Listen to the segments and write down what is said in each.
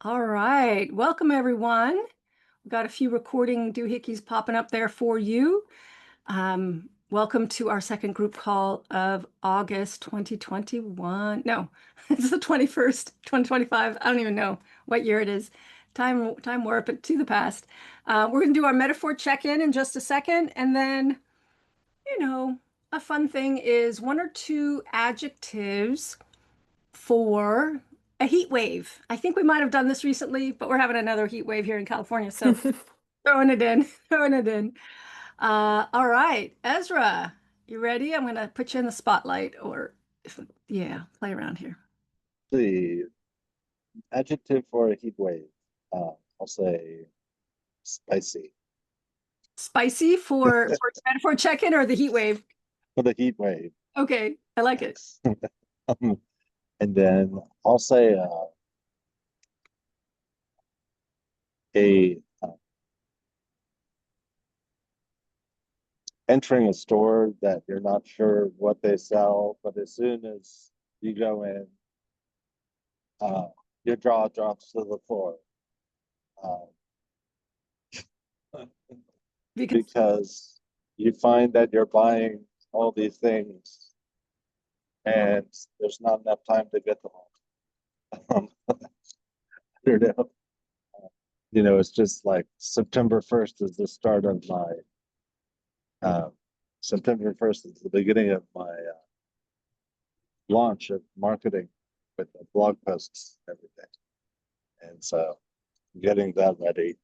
All right. Welcome, everyone. We've got a few recording doohickeys popping up there for you. Welcome to our second group call of August 2021. No, it's the 21st, 2025. I don't even know what year it is. Time warp it to the past. We're going to do our metaphor check-in in just a second. And then, you know, a fun thing is one or two adjectives for a heat wave. I think we might have done this recently, but we're having another heat wave here in California. So throwing it in, throwing it in. All right, Ezra, you ready? I'm going to put you in the spotlight yeah, play around here. The adjective for a heat wave. I'll say spicy Spicy for check-in or the heat wave. for the heat wave. Okay, I like it. And then I'll say a entering a store that you're not sure what they sell, but as soon as you go in, uh, your jaw drops to the floor uh, Because because you find that you're buying all these things and there's not enough time to get them all. You know, it's just like September 1st is the start of my September 1st is the beginning of my launch of marketing with the blog posts and everything. And so getting that ready.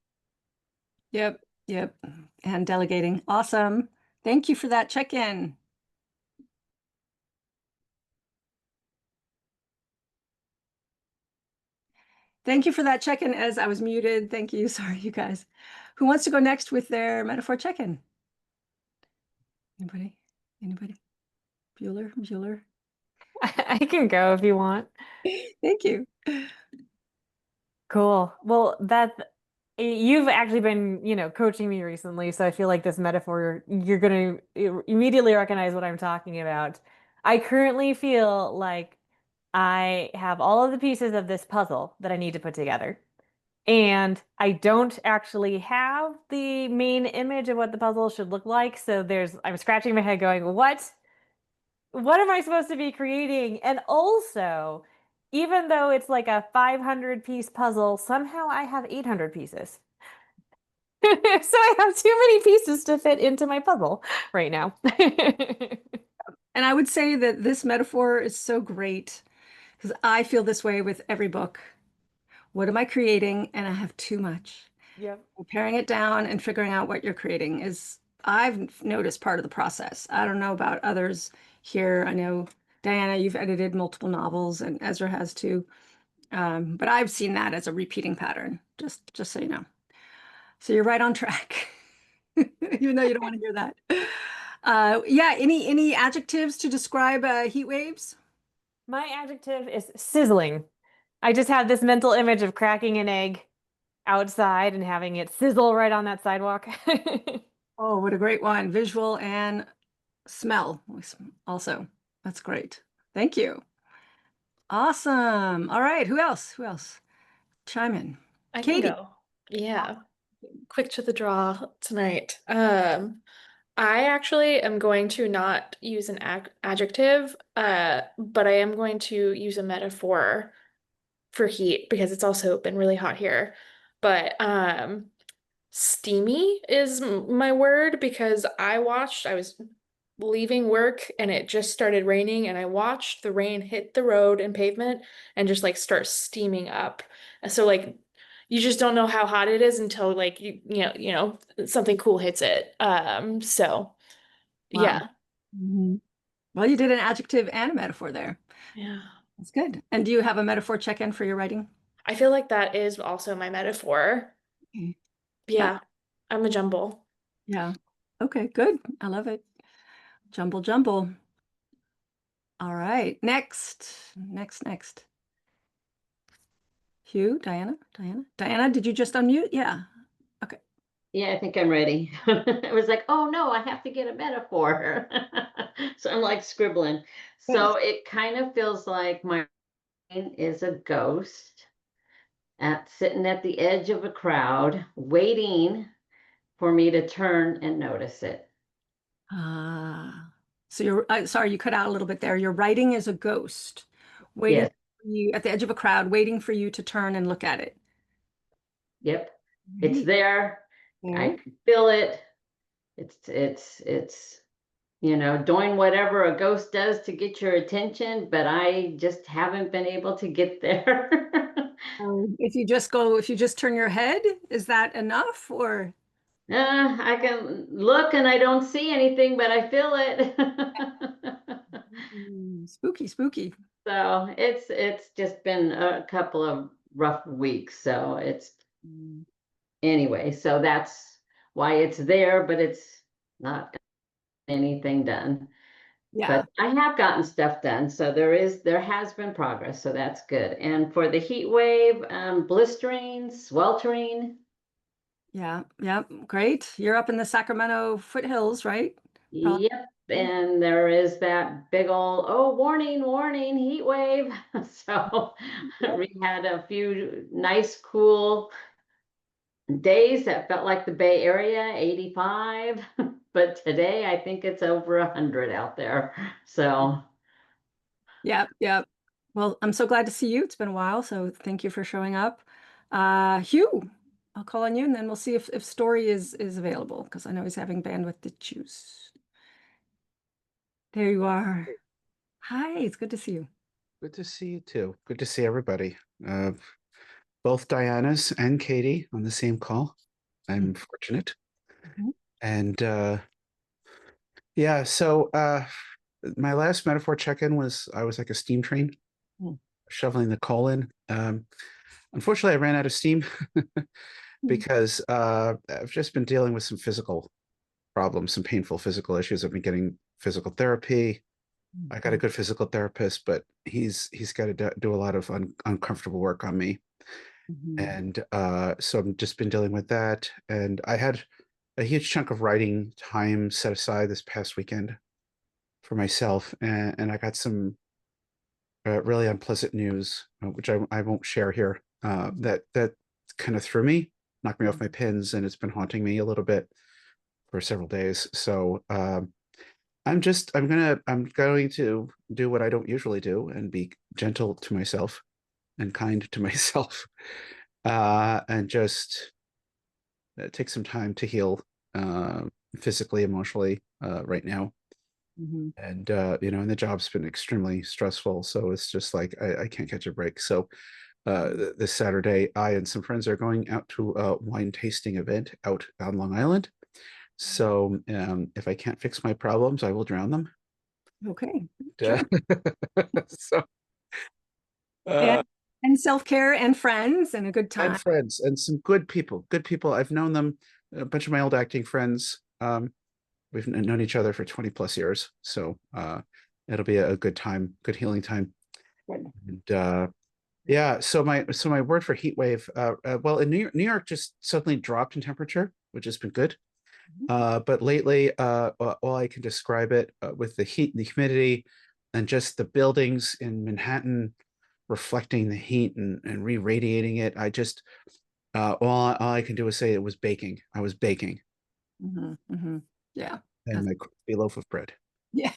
yep, yep. And delegating. Awesome. Thank you for that check-in. Thank you for that check-in as I was muted. Thank you. Sorry, you guys. Who wants to go next with their metaphor check-in? Anybody? Anybody? Bueller? I can go if you want. Thank you. Cool. Well, you've actually been, coaching me recently, so I feel like this metaphor, you're gonna immediately recognize what I'm talking about. I currently feel like I have all of the pieces of this puzzle that I need to put together. And I don't actually have the main image of what the puzzle should look like. So I'm scratching my head going, what am I supposed to be creating? And also, even though it's like a 500-piece puzzle, somehow I have 800 pieces. So I have too many pieces to fit into my puzzle right now. And I would say that this metaphor is so great because I feel this way with every book. What am I creating? And I have too much. Yep. Paring it down and figuring out what you're creating is, I've noticed, part of the process. I don't know about others here. I know, Diana, you've edited multiple novels and Ezra has too. But I've seen that as a repeating pattern, just so you know. So you're right on track, even though you don't want to hear that. Yeah, any adjectives to describe heat waves? My adjective is sizzling. I just have this mental image of cracking an egg outside and having it sizzle right on that sidewalk. Oh, what a great one. Visual and smell also. That's great. Thank you. Awesome. All right. Who else? Who else? Chime in. I can Katie. go. Yeah. Quick to the draw tonight. I actually am going to not use an adjective, but I am going to use a metaphor for heat because it's also been really hot here. But steamy is my word because I was leaving work and it just started raining and I watched the rain hit the road and pavement and just like start steaming up. And so like you just don't know how hot it is until like you know something cool hits it. So Wow. yeah. Well, you did an adjective and a metaphor there. Yeah. That's good. And do you have a metaphor check-in for your writing? I feel like that is also my metaphor. Okay. Yeah. I'm a jumble. Yeah. Okay, good. I love it. Jumble. All right. Next. Hugh, Diana, did you just unmute? Yeah. Okay. Yeah, I think I'm ready. It was like, oh no, I have to get a metaphor. So I'm like scribbling. So it kind of feels like my brain is a ghost sitting at the edge of a crowd, waiting for me to turn and notice it. Ah, so you're, sorry, you cut out a little bit there. You're writing as a ghost, waiting Yes, for you at the edge of a crowd, waiting for you to turn and look at it. yep, it's Right. there. I Okay. can feel it. It's doing whatever a ghost does to get your attention, but I just haven't been able to get there. If you just turn your head, is that enough or? I can look and I don't see anything, but I feel it. Spooky, spooky. So it's just been a couple of rough weeks. So it's anyway, so that's why it's there, but it's not anything done. Yeah. But I have gotten stuff done, so there has been progress, so that's good. And for the heat wave, blistering, sweltering. Yeah. Yeah. Great. You're up in the Sacramento foothills, right? Probably. Yep, and there is that big old, oh, warning, warning, heat wave. So we had a few nice, cool days that felt like the Bay Area, 85. But today I think it's over 100 out there. So Yeah. Yeah. Well, I'm so glad to see you. It's been a while, so thank you for showing up. Hugh, I'll call on you and then we'll see if Story is available because I know he's having bandwidth issues. There you are. Hi, it's good to see you. Good to see you too. Good to see everybody. Both Diana's and Katie on the same call. I'm fortunate. Mhm. And yeah, so my last metaphor check-in was I was like a steam train, Mm. shoveling the coal in. Unfortunately, I ran out of steam because I've just been dealing with some physical problems, some painful physical issues. I've been getting physical therapy. I got a good physical therapist, but he's got to do a lot of uncomfortable work on me. Mhm. And so I've just been dealing with that. And I had a huge chunk of writing time set aside this past weekend for myself. And I got some really unpleasant news, which I won't share here, that kind of threw me, knocked me off my pins, and it's been haunting me a little bit for several days. So I'm going to do what I don't usually do and be gentle to myself and kind to myself, and just take some time to heal, physically, emotionally, right now. Mhm. And and the job's been extremely stressful, so it's just like I can't catch a break. So this Saturday, I and some friends are going out to a wine tasting event out on Long Island. So if I can't fix my problems, I will drown them. Okay. Uh, Sure. so And, uh, and self-care and friends and a good time. and friends and some good people. Good people. I've known them. A bunch of my old acting friends. We've known each other for 20 plus years. So it'll be a good time, good healing time. Good. And yeah, so my word for heat wave. Well, in New York just suddenly dropped in temperature, which has been good. But lately, all I can describe it with the heat and the humidity, and just the buildings in Manhattan reflecting the heat and re-radiating it. I just all I can do is say it was baking. I was baking, Mhm. Mhm. Yeah. and my crispy loaf of bread. Yeah.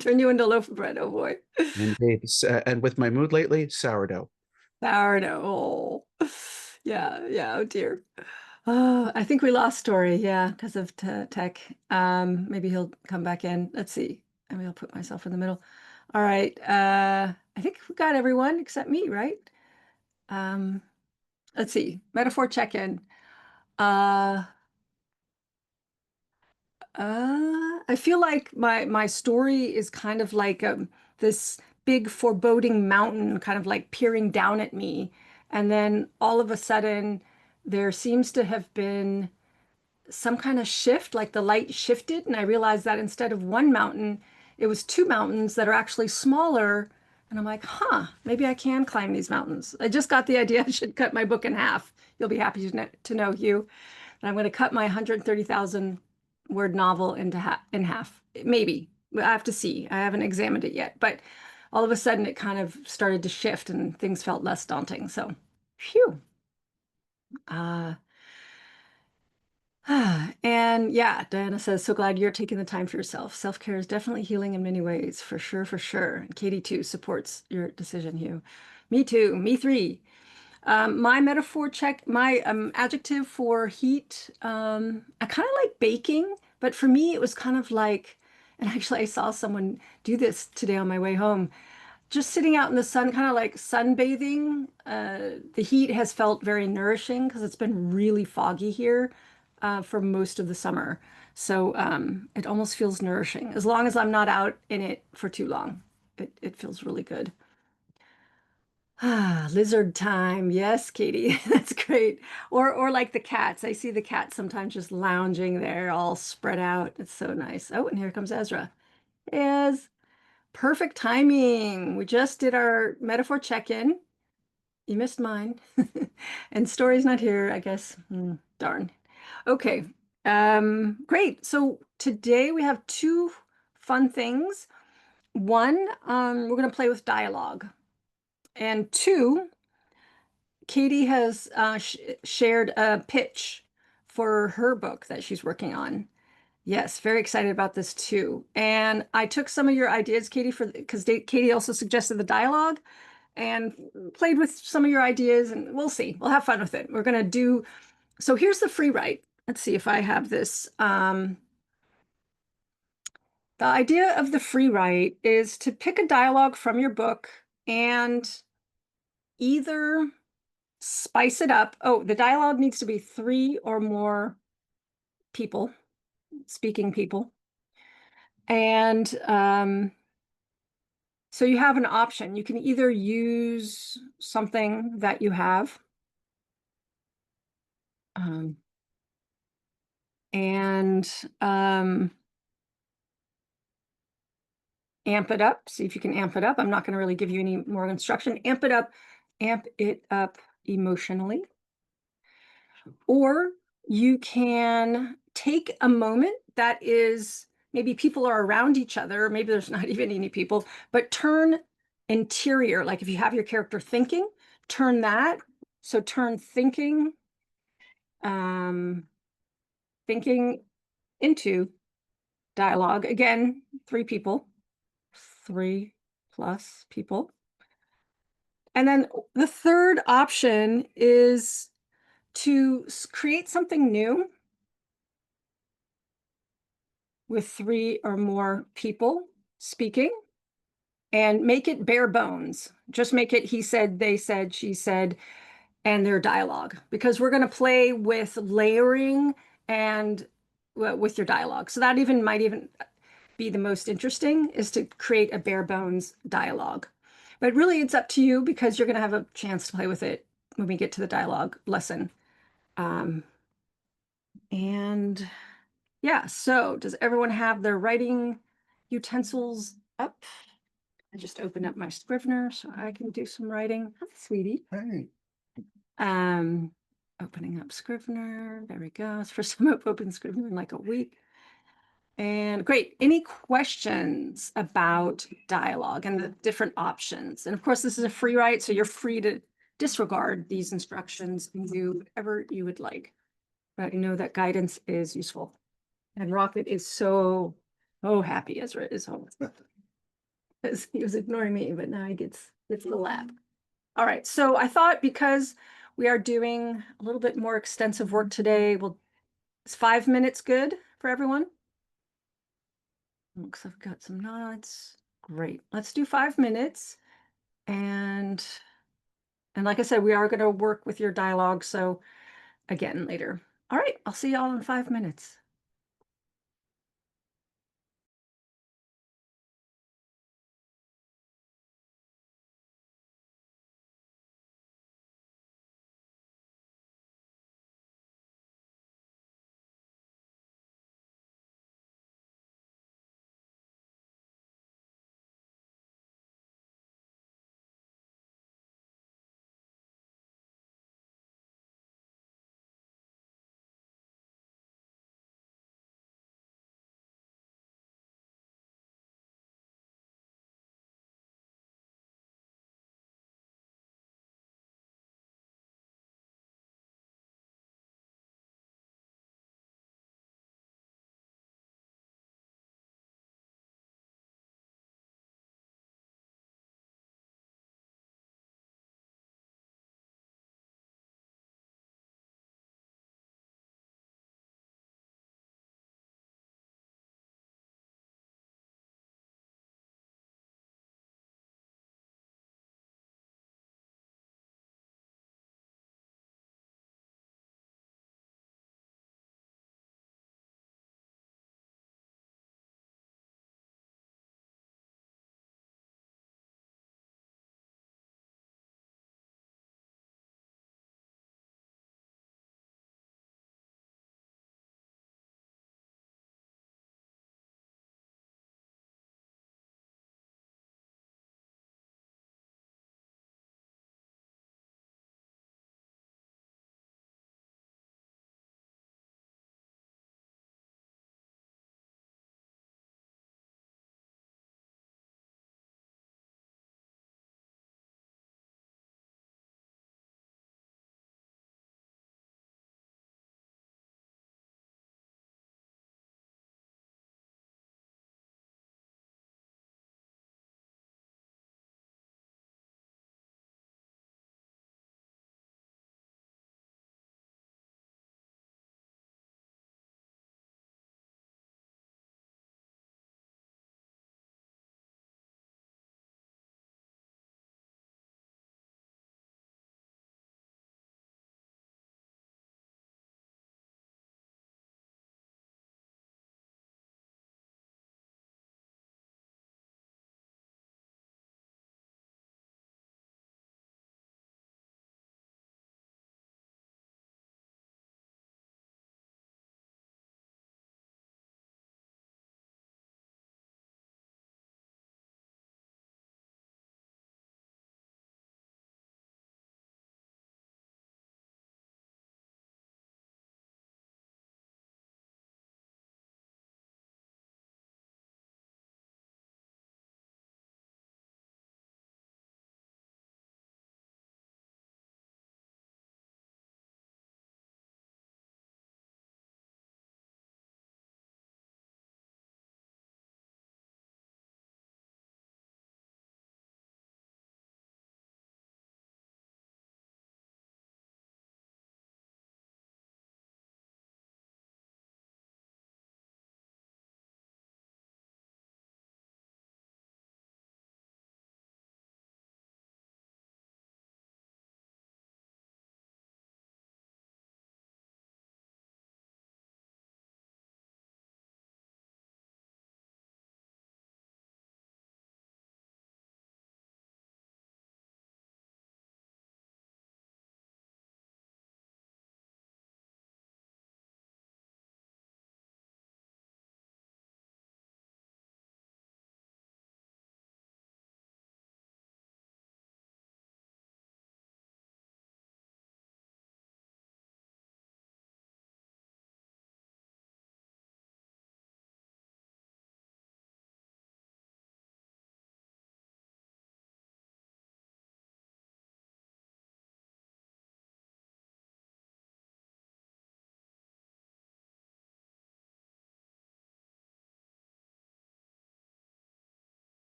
Turn you into a loaf of bread. Oh boy. Indeed. And with my mood lately, sourdough. Sourdough. Oh. Yeah. Yeah. Oh dear. Oh, I think we lost Story. Yeah, because of tech. Maybe he'll come back in. Let's see. Maybe I'll put myself in the middle. All right. I think we got everyone except me, right? Um, let's see. Metaphor check-in. Uh, I feel like my story is kind of like this big foreboding mountain kind of like peering down at me. And then all of a sudden there seems to have been some kind of shift, like the light shifted, and I realized that instead of one mountain, it was two mountains that are actually smaller. And I'm like, huh, maybe I can climb these mountains. I just got the idea I should cut my book in half. You'll be happy to know, Hugh. And I'm going to cut my 130,000 word novel in half. Maybe. I have to see. I haven't examined it yet. But all of a sudden, it kind of started to shift and things felt less daunting. So Phew. And yeah, Diana says, so glad you're taking the time for yourself. Self-care is definitely healing in many ways, for sure, for sure. And Katie too supports your decision, Hugh. Me too, me three. My metaphor check, my adjective for heat, I kind of like baking, but for me it was kind of like, and actually I saw someone do this today on my way home, just sitting out in the sun, kind of like sunbathing. The heat has felt very nourishing because it's been really foggy here for most of the summer. So it almost feels nourishing as long as I'm not out in it for too long. It feels really good. Ah, lizard time. Yes, Katie, that's great. Or like the cats. I see the cats sometimes just lounging there, all spread out. It's so nice. Oh, and here comes Ezra. Yes. Perfect timing. We just did our metaphor check-in. You missed mine. And Story's not here, I guess. Darn. Okay. Great. So today we have two fun things. One, we're going to play with dialogue. And two, Katie has shared a pitch for her book that she's working on. Yes, very excited about this too. And I took some of your ideas, Katie, because Katie also suggested the dialogue and played with some of your ideas, and we'll see. We'll have fun with it. We're gonna do, so here's the free write. Let's see if I have this. The idea of the free write is to pick a dialogue from your book and either spice it up. Oh, the dialogue needs to be 3 or more people, speaking people. And so you have an option. You can either use something that you have and amp it up. See if you can amp it up. I'm not going to really give you any more instruction. Amp it up emotionally. Or you can take a moment that is maybe people are around each other, maybe there's not even any people, but turn interior. Like if you have your character thinking, turn that. So turn thinking thinking into dialogue. Again, 3 people, 3+ people. And then the third option is to create something new with 3 or more people speaking and make it bare bones. Just make it he said, they said, she said, and their dialogue, because we're going to play with layering and with your dialogue. So that might even be the most interesting, is to create a bare bones dialogue. But really it's up to you because you're going to have a chance to play with it when we get to the dialogue lesson. And yeah, so does everyone have their writing utensils up? I just opened up my Scrivener so I can do some writing. Hi, sweetie. Hey. Opening up Scrivener. There we go. It's the first time I've opened Scrivener in like a week. And great. Any questions about dialogue and the different options? And of course, this is a free write, so you're free to disregard these instructions and do whatever you would like. But you know that guidance is useful. And Rocket is so happy Ezra is home. Because he was ignoring me, but now he gets the lab. All right, so I thought because we are doing a little bit more extensive work today, is 5 minutes good for everyone? Looks like I've got some nods. Great. Let's do 5 minutes. And like I said, we are going to work with your dialogue. So again, later. All right, I'll see y'all in 5 minutes.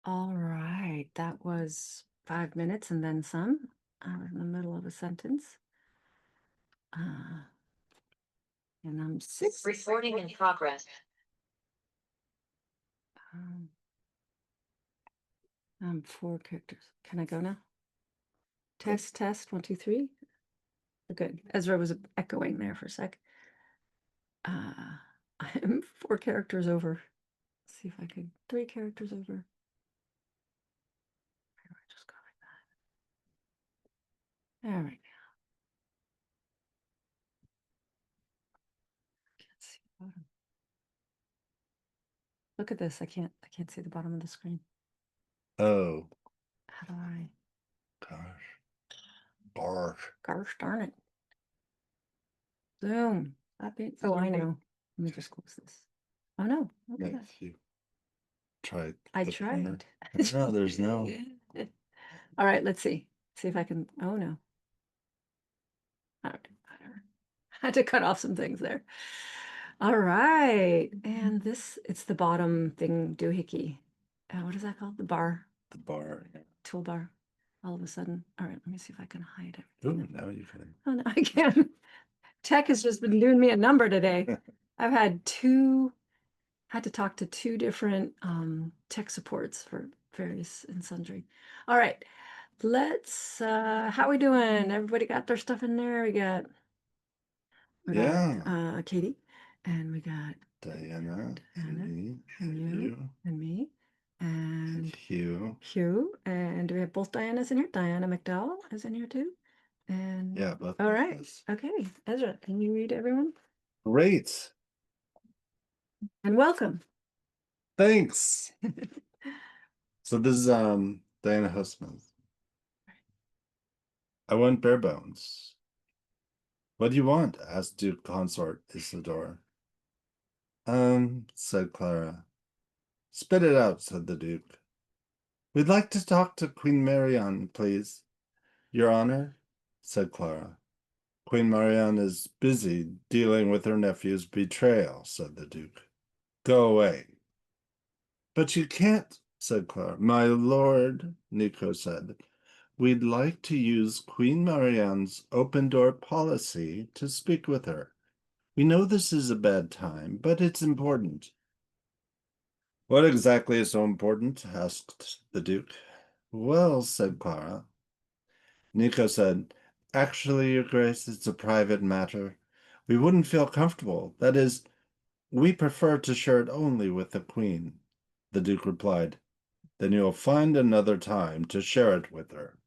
All right, that was 5 minutes and then some. I was in the middle of a sentence. And I'm six. Recording in progress. Um, I'm 4 characters. Can I go now? Test, test, 1, 2, 3. Good. Ezra was echoing there for a sec. I'm 4 characters over. Let's see if I can 3 characters over. Where do I just go like that? All right. Can't see the bottom. Look at this. I can't see the bottom of the screen. Oh, How do I? gosh. Gosh darn it. Zoom. Oh, I know. Let me just close this. Oh no. Look at that. If you try. I the corner. tried. No, there's no. All right, let's see. See if I can. Oh no. All right, whatever. Had to cut off some things there. All right. And this, it's the bottom thing, doohickey. What is that called? The bar, The bar. Yeah. toolbar. All of a sudden. All right, let me see if I can hide Ooh, everything. now you can. Oh, no, I can. Tech has just been doing me a number today. I've had to talk to 2 different tech supports for various and sundry. All right, let's, how we doing? Everybody got their stuff in there? We got Yeah. Katie, and we got Diana, Diana, me, and you, and me, and and Hugh. Hugh, and do we have both Dianas in here? Diana McDowell is in here too. And Yeah, both all of right, us. okay, Ezra, can you read everyone? Great. And welcome. Thanks. So this is Diana Hostman. I want bare bones. What do you want? Asked Duke Consort Isidore. Said Clara. Spit it out, said the Duke. We'd like to talk to Queen Marianne, please. Your Honor, said Clara. Queen Marianne is busy dealing with her nephew's betrayal, said the Duke. Go away. But you can't, said Clara. My lord, Nico said. We'd like to use Queen Marianne's open-door policy to speak with her. We know this is a bad time, but it's important. What exactly is so important? Asked the Duke. Well, said Clara. Nico said, Actually, Your Grace, it's a private matter. We wouldn't feel comfortable. That is, we prefer to share it only with the Queen. The Duke replied, Then you'll find another time to share it with her.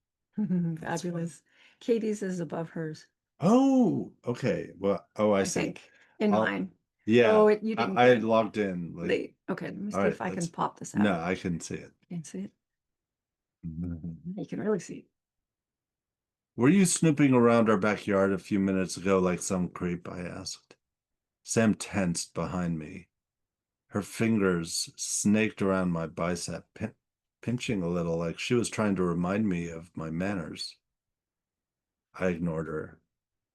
Fabulous. Katie's is above hers, Oh, okay. Well, I I see. think, in I'll- mine. Yeah, Oh, you didn't I get logged in late. late. Okay, let me see All if right, I can let's- pop this out. No, I can see it. Can't see it. You can really see it. Were you snooping around our backyard a few minutes ago like some creep? I asked. Sam tensed behind me. Her fingers snaked around my bicep, pinching a little like she was trying to remind me of my manners. I ignored her.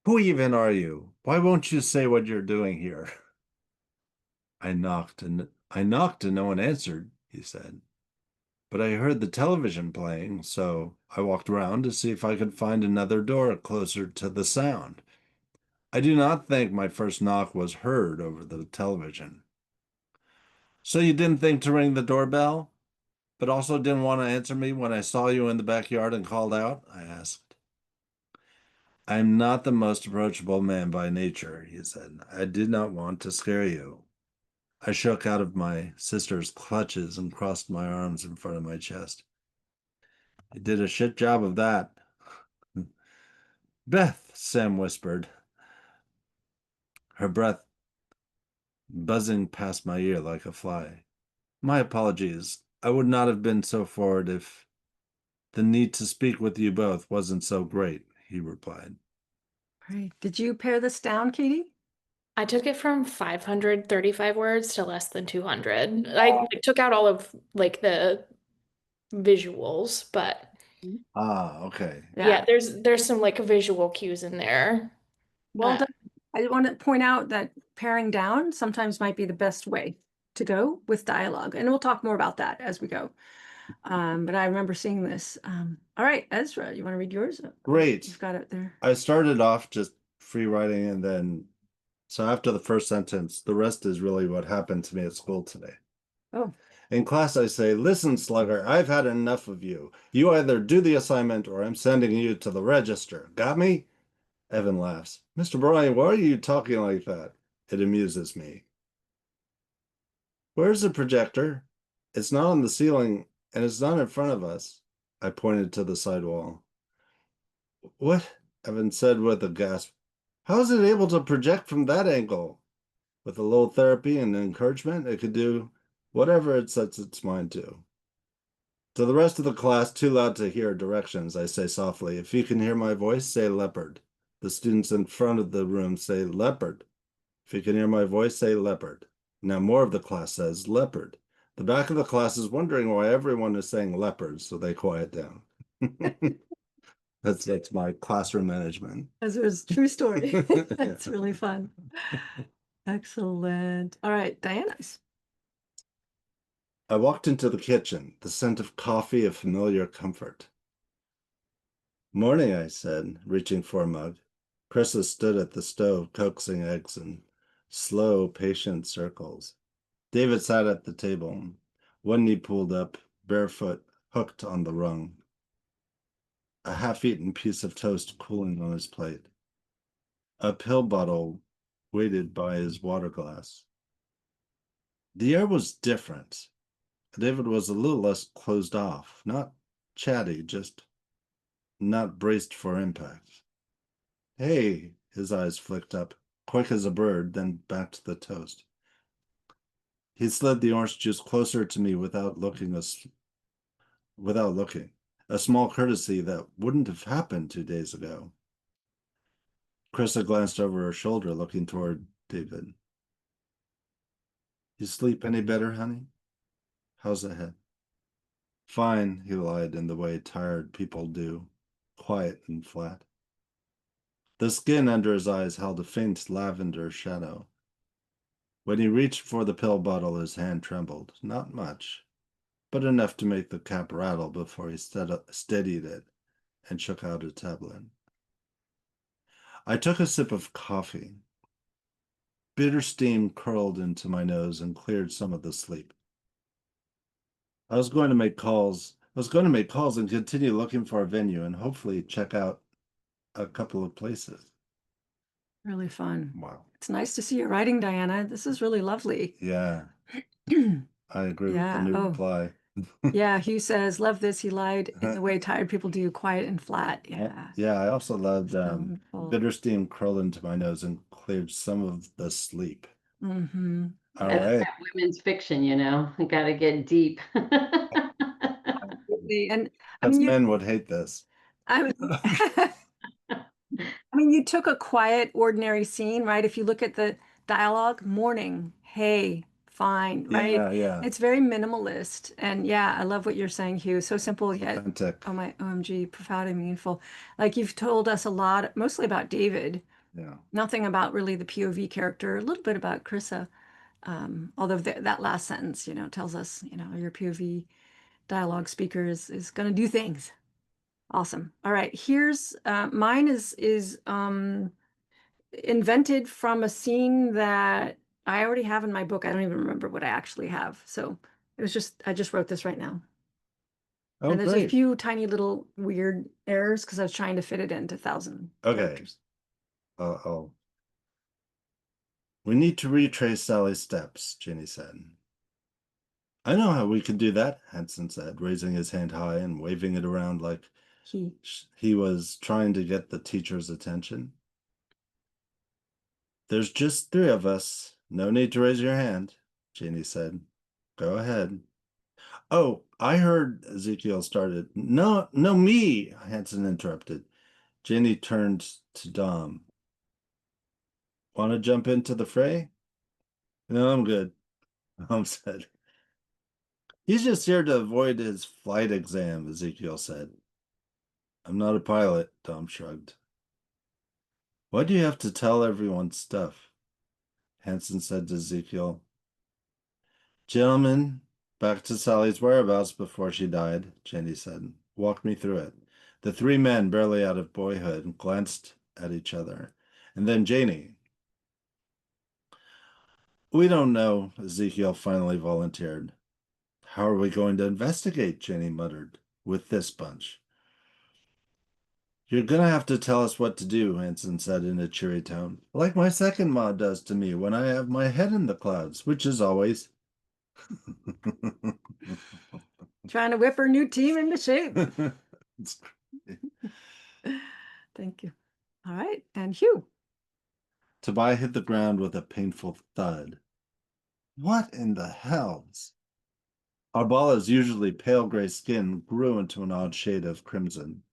Who even are you? Why won't you say what you're doing here? I knocked and no one answered, he said. But I heard the television playing, so I walked around to see if I could find another door closer to the sound. I do not think my first knock was heard over the television. So you didn't think to ring the doorbell, but also didn't want to answer me when I saw you in the backyard and called out? I asked. I'm not the most approachable man by nature, he said. I did not want to scare you. I shook out of my sister's clutches and crossed my arms in front of my chest. You did a shit job of that. Beth, Sam whispered, her breath buzzing past my ear like a fly. My apologies. I would not have been so forward if the need to speak with you both wasn't so great, he replied. Right. Did you pare this down, Katie? I took it from 535 words to less than 200. I took out all of like the visuals, but Ah, okay. yeah, there's some like visual cues in there. Well Uh, done. I want to point out that paring down sometimes might be the best way to go with dialogue. And we'll talk more about that as we go. But I remember seeing this. All right, Ezra, you want to read yours? Great. You've got it there. I started off just free writing, and then, so after the first sentence, the rest is really what happened to me at school today. Oh, In class, I say, listen, slugger, I've had enough of you. You either do the assignment or I'm sending you to the register. Got me? Evan laughs. Mr. Bryan, why are you talking like that? It amuses me. Where's the projector? It's not on the ceiling, and it's not in front of us. I pointed to the side wall. What? Evan said with a gasp. How is it able to project from that angle? With a little therapy and encouragement, it could do whatever it sets its mind to. To the rest of the class, too loud to hear directions, I say softly, if you can hear my voice, say leopard. The students in front of the room say leopard. If you can hear my voice, say leopard. Now more of the class says leopard. The back of the class is wondering why everyone is saying leopard, so they quiet down. That's my classroom management. Ezra's true story. That's really fun. Excellent. All right, Diana's. I walked into the kitchen, the scent of coffee a familiar comfort. Morning, I said, reaching for a mug. Krista stood at the stove, coaxing eggs in slow, patient circles. David sat at the table, one knee pulled up, barefoot, hooked on the rung. A half-eaten piece of toast cooling on his plate. A pill bottle waited by his water glass. The air was different. David was a little less closed off, not chatty, just not braced for impact. Hey, his eyes flicked up, quick as a bird, then back to the toast. He slid the orange juice closer to me without looking. A small courtesy that wouldn't have happened 2 days ago. Krista glanced over her shoulder, looking toward David. You sleep any better, honey? How's the head? Fine, he lied in the way tired people do, quiet and flat. The skin under his eyes held a faint lavender shadow. When he reached for the pill bottle, his hand trembled, not much, but enough to make the cap rattle before he steadied it and shook out a tablet. I took a sip of coffee. Bitter steam curled into my nose and cleared some of the sleep. I was going to make calls and continue looking for a venue and hopefully check out a couple of places. Really fun. Wow. It's nice to see you writing, Diana. This is really lovely. Yeah, I agree with the Yeah, new oh. reply. Yeah, Hugh says, love this. He lied in the way tired people do, quiet and flat. Yeah. Yeah, I also loved Wonderful. bitter steam curled into my nose and cleared some of the sleep. Mm-hmm. All That's right. that women's fiction, you know, you gotta get deep. Absolutely. And I Us mean, men would hate this. I mean, you took a quiet, ordinary scene, right? If you look at the dialogue, morning, hey, fine, right? Yeah. It's very minimalist. And yeah, I love what you're saying, Hugh. So simple yet, Authentic. oh my OMG, profound and meaningful. Like you've told us a lot, mostly about David, Yeah. nothing about really the POV character, a little bit about Krissa. Although that last sentence, tells us, your POV dialogue speaker is going to do things. Awesome. All right. Here's mine is invented from a scene that I already have in my book. I don't even remember what I actually have. So I just wrote this right now. Oh, And there's a great. few tiny little weird errors because I was trying to fit it into 1,000 Okay. characters. We need to retrace Sally's steps, Ginny said. I know how we can do that, Hanson said, raising his hand high and waving it around like he was trying to get the teacher's attention. There's just 3 of us. No need to raise your hand, Ginny said. Go ahead. Oh, I heard Ezekiel started. No, me, Hanson interrupted. Ginny turned to Dom. Want to jump into the fray? No, I'm good, Dom said. He's just here to avoid his flight exam, Ezekiel said. I'm not a pilot, Dom shrugged. Why do you have to tell everyone stuff? Hanson said to Ezekiel. Gentlemen, Back to Sally's whereabouts before she died, Jenny said. Walk me through it. The three men, barely out of boyhood, glanced at each other. And then Janie. We don't know, Ezekiel finally volunteered. How are we going to investigate? Jenny muttered. With this bunch. You're gonna have to tell us what to do, Hanson said in a cheery tone. Like my second ma does to me when I have my head in the clouds, which is always. Trying to whip her new team into shape. It's Thank you. All right, and Hugh. Tobias hit the ground with a painful thud. What in the hells? Arbala's usually pale gray skin grew into an odd shade of crimson.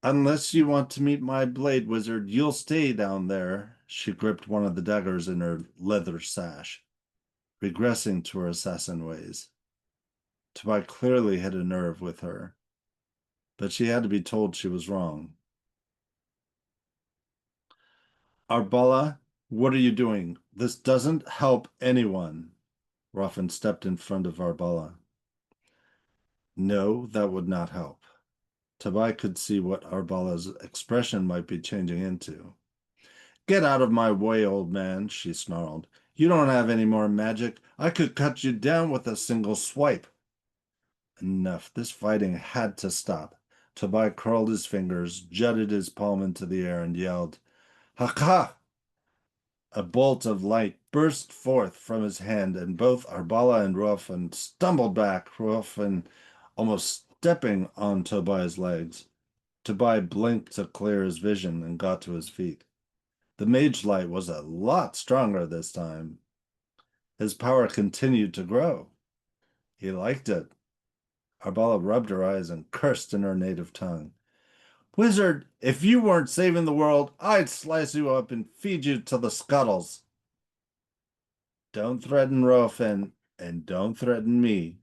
Unless you want to meet my blade wizard, you'll stay down there. She gripped one of the daggers in her leather sash, regressing to her assassin ways. Tobias clearly hit a nerve with her, but she had to be told she was wrong. Arbala, what are you doing? This doesn't help anyone. Ruffin stepped in front of Arbala. No, that would not help. Tobias could see what Arbala's expression might be changing into. Get out of my way, old man, she snarled. You don't have any more magic. I could cut you down with a single swipe. Enough. This fighting had to stop. Tobias curled his fingers, jutted his palm into the air, and yelled, Haka! A bolt of light burst forth from his hand, and both Arbala and Ruffin stumbled back, Ruffin almost stepping on Tobias' legs. Tobias blinked to clear his vision and got to his feet. The mage light was a lot stronger this time. His power continued to grow. He liked it. Arbala rubbed her eyes and cursed in her native tongue. Wizard, if you weren't saving the world, I'd slice you up and feed you to the scuttles. Don't threaten Ruffin, and don't threaten me.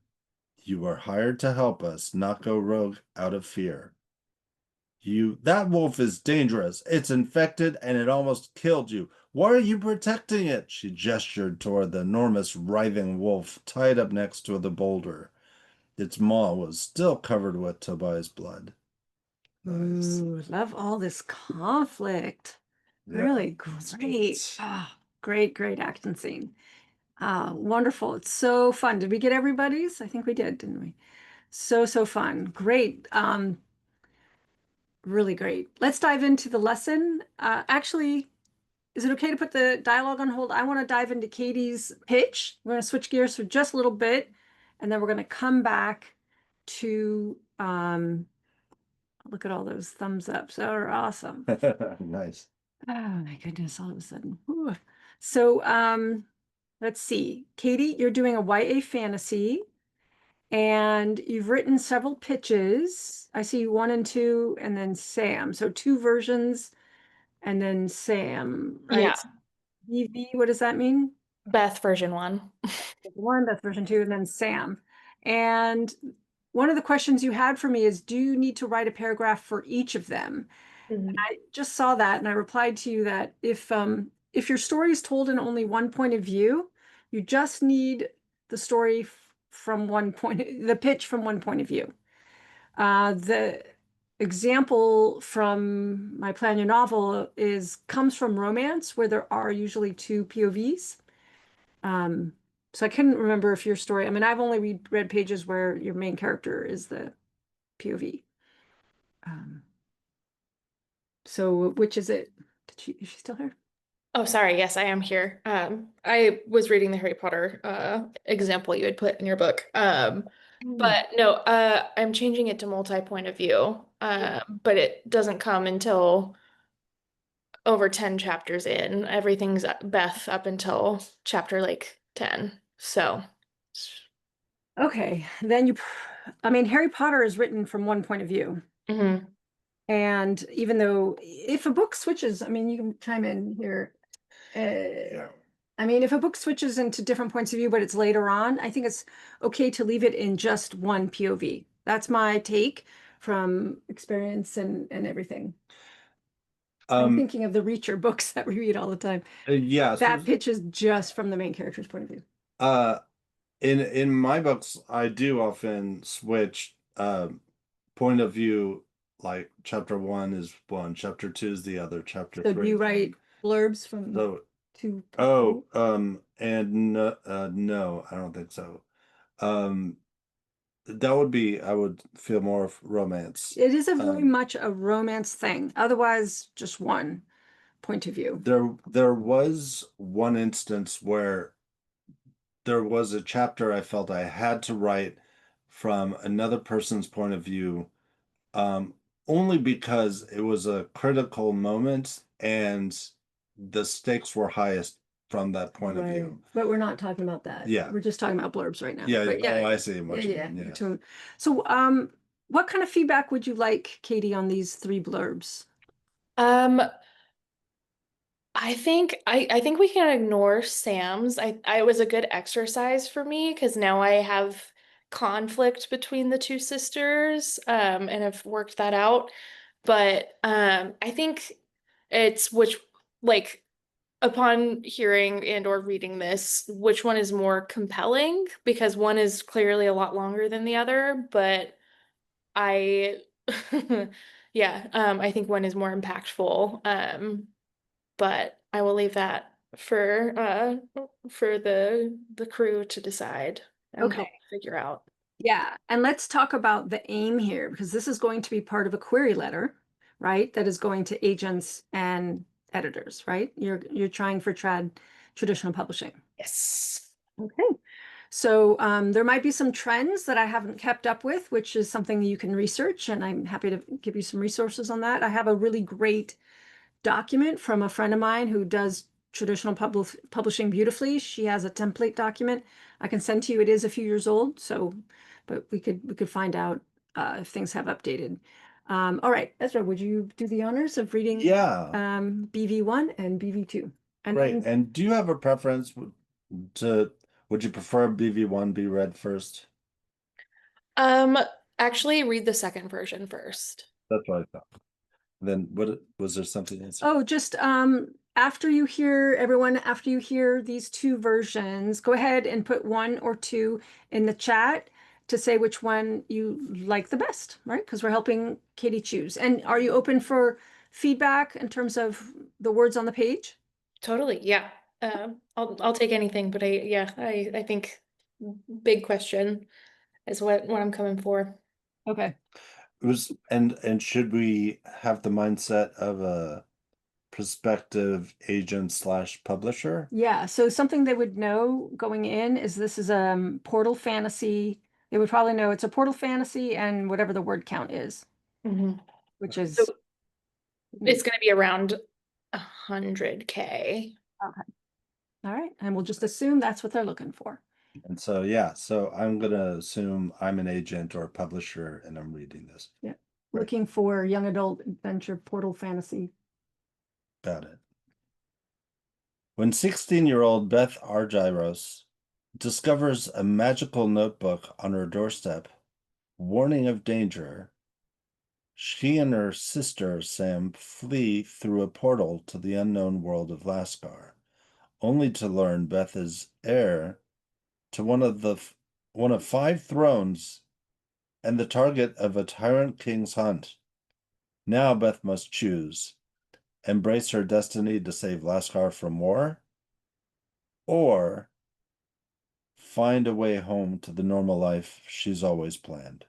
You were hired to help us, not go rogue out of fear. That wolf is dangerous. It's infected and it almost killed you. Why are you protecting it? She gestured toward the enormous writhing wolf tied up next to the boulder. Its maw was still covered with Tobias' blood. Nice. Ooh, love all this conflict. Yeah. Really great. Ah, great action scene. Wonderful. It's so fun. Did we get everybody's? I think we did, didn't we? So fun. Great. Really great. Let's dive into the lesson. Actually, is it okay to put the dialogue on hold? I want to dive into Katie's pitch. We're going to switch gears for just a little bit, and then we're going to come back to look at all those thumbs up. So awesome. Nice. Oh my goodness, all of a sudden. Whew. So let's see. Katie, you're doing a YA fantasy and you've written several pitches. I see 1 and 2 and then Sam. So 2 versions and then Sam, right? Yeah. EV, what does that mean? Beth version 1. 1, that's version 2, and then Sam. And one of the questions you had for me is, do you need to write a paragraph for each of them? I just saw that and I replied to you that if your story is told in only one point of view, you just need the story from the pitch from one point of view. The example from my Plan Your Novel comes from romance, where there are usually 2 POVs. So I couldn't remember if your story, I mean, I've only read pages where your main character is the POV. So which is it? Is she still here? Oh, sorry. Yes, I am here. I was reading the Harry Potter example you had put in your book. But no, I'm changing it to multi-point of view. But it doesn't come until over 10 chapters in. Everything's Beth up until chapter like 10. So Okay, then I mean, Harry Potter is written from one point of view. mhm. And even though if a book switches, I mean, you can chime in here. I mean, if a book switches into different points of view, but it's later on, I think it's okay to leave it in just one POV. That's my take from experience and everything. I'm thinking of the Reacher books that we read all the time. Yeah. That pitch is just from the main character's point of view. in my books, I do often switch point of view. Like chapter 1 is one, chapter 2 is the other, chapter So 3. do you write blurbs from So two? oh, and no, no, I don't think so. That would be, I would feel more of romance. It is a very Um, much a romance thing. Otherwise, just one point of view. there was one instance where there was a chapter I felt I had to write from another person's point of view, um, only because it was a critical moment and the stakes were highest from that point of view. But we're not talking about that. Yeah. We're just talking about blurbs right now. Yeah, But oh, I see what you yeah. mean, yeah. between- So, what kind of feedback would you like, Katie, on these 3 blurbs? I think we can ignore Sam's. I it was a good exercise for me because now I have conflict between the two sisters, and have worked that out. But I think it's which, like, upon hearing and or reading this, which one is more compelling, because one is clearly a lot longer than the other, but I yeah, I think one is more impactful. But I will leave that for the crew to decide and help Okay. figure out. Yeah, and let's talk about the aim here, because this is going to be part of a query letter, right? That is going to agents and editors, right? You're trying for traditional publishing. Yes. Okay. So there might be some trends that I haven't kept up with, which is something you can research, and I'm happy to give you some resources on that. I have a really great document from a friend of mine who does traditional publishing beautifully. She has a template document I can send to you. It is a few years old, so but we could find out if things have updated. All right, Ezra, would you do the honors of reading Yeah, BV1 and BV2? And great. then- And do you have a preference would you prefer BV1 be read first? Actually read the second version first. That's what I thought. Then what was there something else? Oh, just after you hear these 2 versions, go ahead and put 1 or 2 in the chat to say which one you like the best, right? Because we're helping Katie choose. And are you open for feedback in terms of the words on the page? Totally, yeah. I'll take anything, but I think big question is what I'm coming for. Okay. It was and should we have the mindset of a prospective agent / publisher? Yeah, so something they would know going in is this is Portal Fantasy. They would probably know it's a Portal Fantasy and whatever the word count is, which is So it's gonna be around 100K. okay. All right, and we'll just assume that's what they're looking for. And so yeah, so I'm gonna assume I'm an agent or a publisher and I'm reading this. Yeah, Right. looking for young adult adventure Portal Fantasy. Got it. When 16-year-old Beth Argyros discovers a magical notebook on her doorstep, warning of danger, she and her sister Sam flee through a portal to the unknown world of Lascar, only to learn Beth is heir to one of 5 thrones and the target of a tyrant king's hunt. Now Beth must choose: embrace her destiny to save Lascar from war, or find a way home to the normal life she's always planned.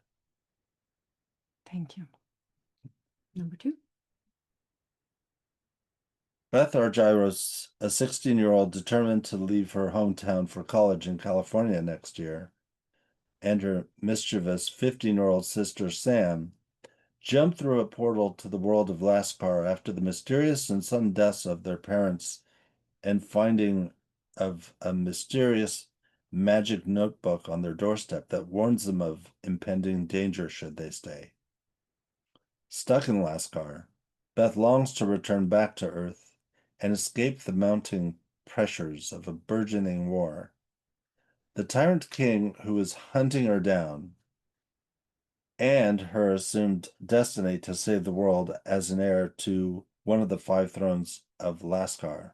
Thank you. Number 2. Beth Argyros, a 16-year-old determined to leave her hometown for college in California next year, and her mischievous 15-year-old sister Sam jump through a portal to the world of Lascar after the mysterious and sudden deaths of their parents and finding of a mysterious magic notebook on their doorstep that warns them of impending danger should they stay. Stuck in Lascar, Beth longs to return back to Earth and escape the mounting pressures of a burgeoning war. The tyrant king who is hunting her down, and her assumed destiny to save the world as an heir to one of the 5 thrones of Lascar.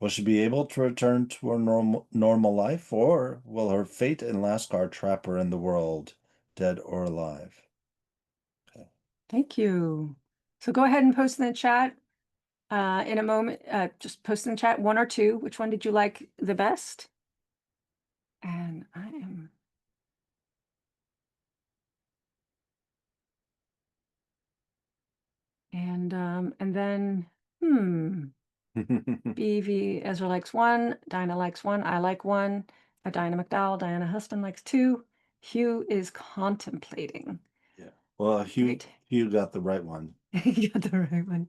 Will she be able to return to her normal life, or will her fate in Lascar trap her in the world, dead or alive? Thank you. So go ahead and post in the chat in a moment. Just post in the chat one or two. Which one did you like the best? And I am. And then, BV Ezra likes one, Dinah likes one, I like one, Dinah McDowell, Diana Huston likes two. Hugh is contemplating. Yeah. Well, Great. Hugh got the right one. You got the right one.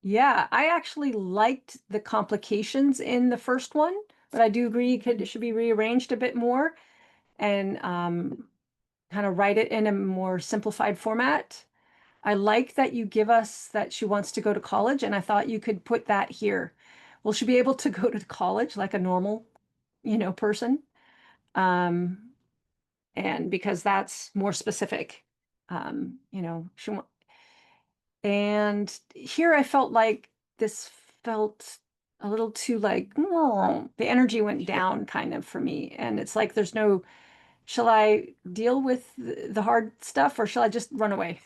Yeah, I actually liked the complications in the first one, but I do agree it should be rearranged a bit more and kind of write it in a more simplified format. I like that you give us that she wants to go to college, and I thought you could put that here. Will she be able to go to college like a normal, person? And because that's more specific, she want. And here I felt like this felt a little too like, the energy went down kind of for me. And it's like, there's no, shall I deal with the hard stuff or shall I just run away?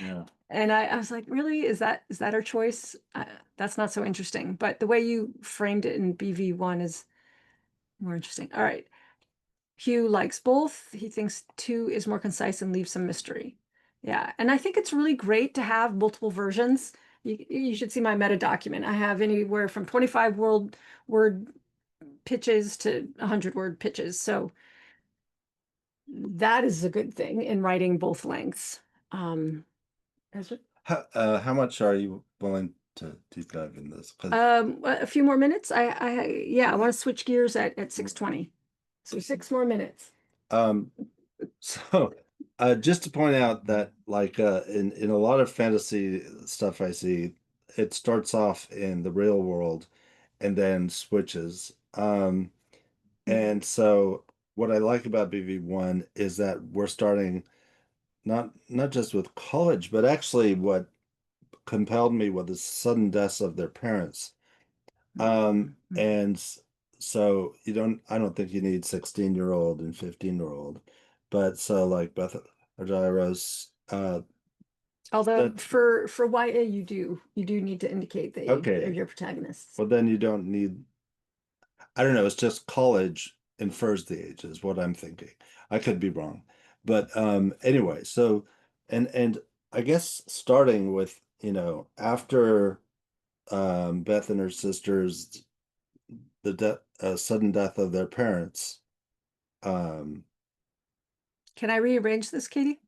Yeah. And I was like, really? Is that her choice? That's not so interesting. But the way you framed it in BV1 is more interesting. All right. Hugh likes both. He thinks 2 is more concise and leaves some mystery. Yeah. And I think it's really great to have multiple versions. You should see my meta document. I have anywhere from 25 word pitches to 100-word pitches. So that is a good thing in writing both lengths. Ezra? How much are you willing to deep dive in this? 'Cause A few more minutes. I want to switch gears at 6:20. So 6 more minutes. So just to point out that like in a lot of fantasy stuff I see, it starts off in the real world and then switches. And so what I like about BV1 is that we're starting not just with college, but actually what compelled me was the sudden deaths of their parents. And so I don't think you need 16-year-old and 15-year-old, but so like Beth Argyros, Although that- for YA you do need to indicate that Okay. they're your protagonists. well, then you don't need, I don't know, it's just college infers the age is what I'm thinking. I could be wrong. But anyway, so and I guess starting with, after Beth and her sisters, the sudden death of their parents. Can I rearrange this, Katie?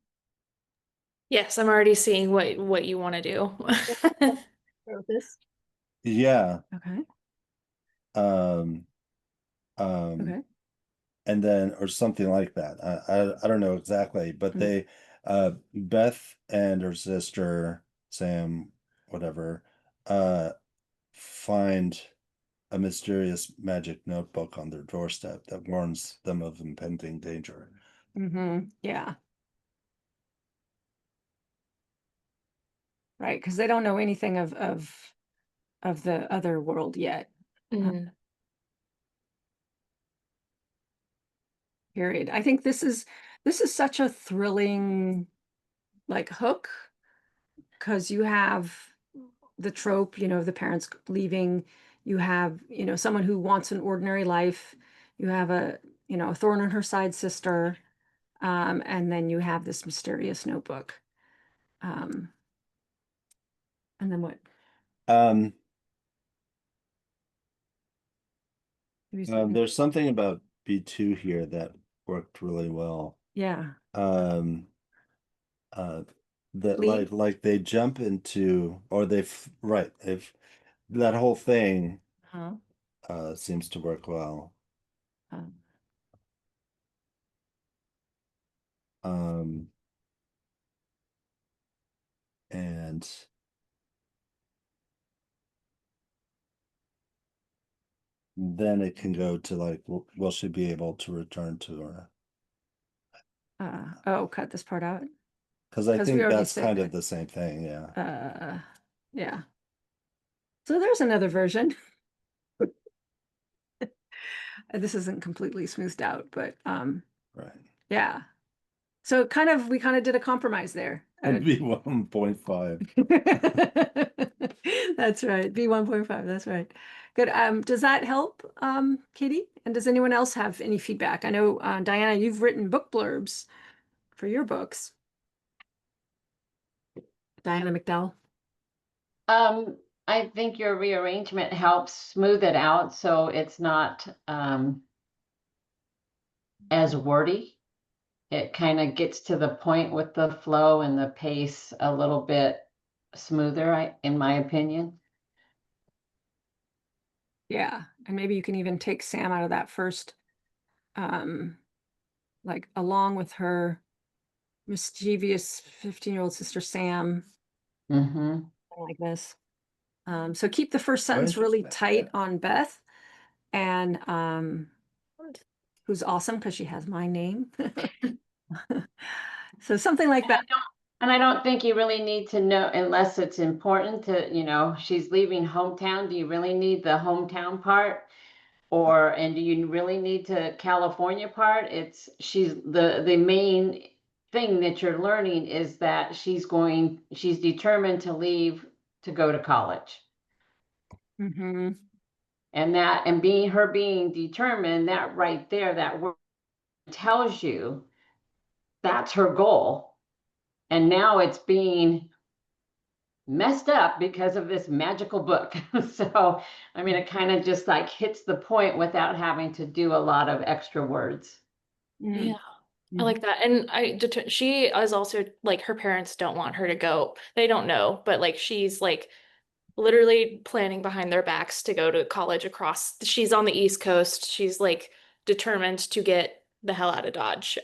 Yes, I'm already seeing what you want to do. Or this? Yeah. Okay. Um, Okay. and then or something like that. I don't know exactly, but they Beth and her sister Sam, whatever, find a mysterious magic notebook on their doorstep that warns them of impending danger. Yeah. Right, because they don't know anything of the other world yet. Mhm. Period. I think this is such a thrilling like hook because you have the trope, the parents leaving, you have, someone who wants an ordinary life, you have a thorn on her side sister, and then you have this mysterious notebook. And then what? There's something about B2 here that worked really well. Yeah. That Lee? like they jump into, or they've that whole thing Huh? seems to work well. And then it can go to like, will she be able to return to her? Oh, cut this part out. Because I 'Cause we think already that's said kind that. of the same thing, yeah. Yeah. So there's another version. This isn't completely smoothed out, but Right. yeah. So we kind of did a compromise there. And be 1.5. That's right. B 1.5. That's right. Good. Does that help, Katie? And does anyone else have any feedback? I know, Diana, you've written book blurbs for your books. Diana McDowell. I think your rearrangement helps smooth it out so it's not as wordy. It kind of gets to the point with the flow and the pace a little bit smoother, in my opinion. Yeah. And maybe you can even take Sam out of that first, like along with her mischievous 15-year-old sister Sam, Mm-hmm. something like this. So keep the first sentence really interesting, tight yeah. on Beth, and who's awesome because she has my name. So something like that. And I don't think you really need to know, unless it's important to, she's leaving hometown. Do you really need the hometown part? And do you really need to California part? She's the main thing that you're learning is that she's determined to leave to go to college. Mm-hmm. And being determined, that right there, that word tells you that's her goal. And now it's being messed up because of this magical book. So, I mean, it kind of just like hits the point without having to do a lot of extra words. Mm-hmm. Yeah. I like that. And she is also like, her parents don't want her to go. They don't know, but like, she's like literally planning behind their backs to go to college she's on the East Coast. She's like determined to get the hell out of Dodge.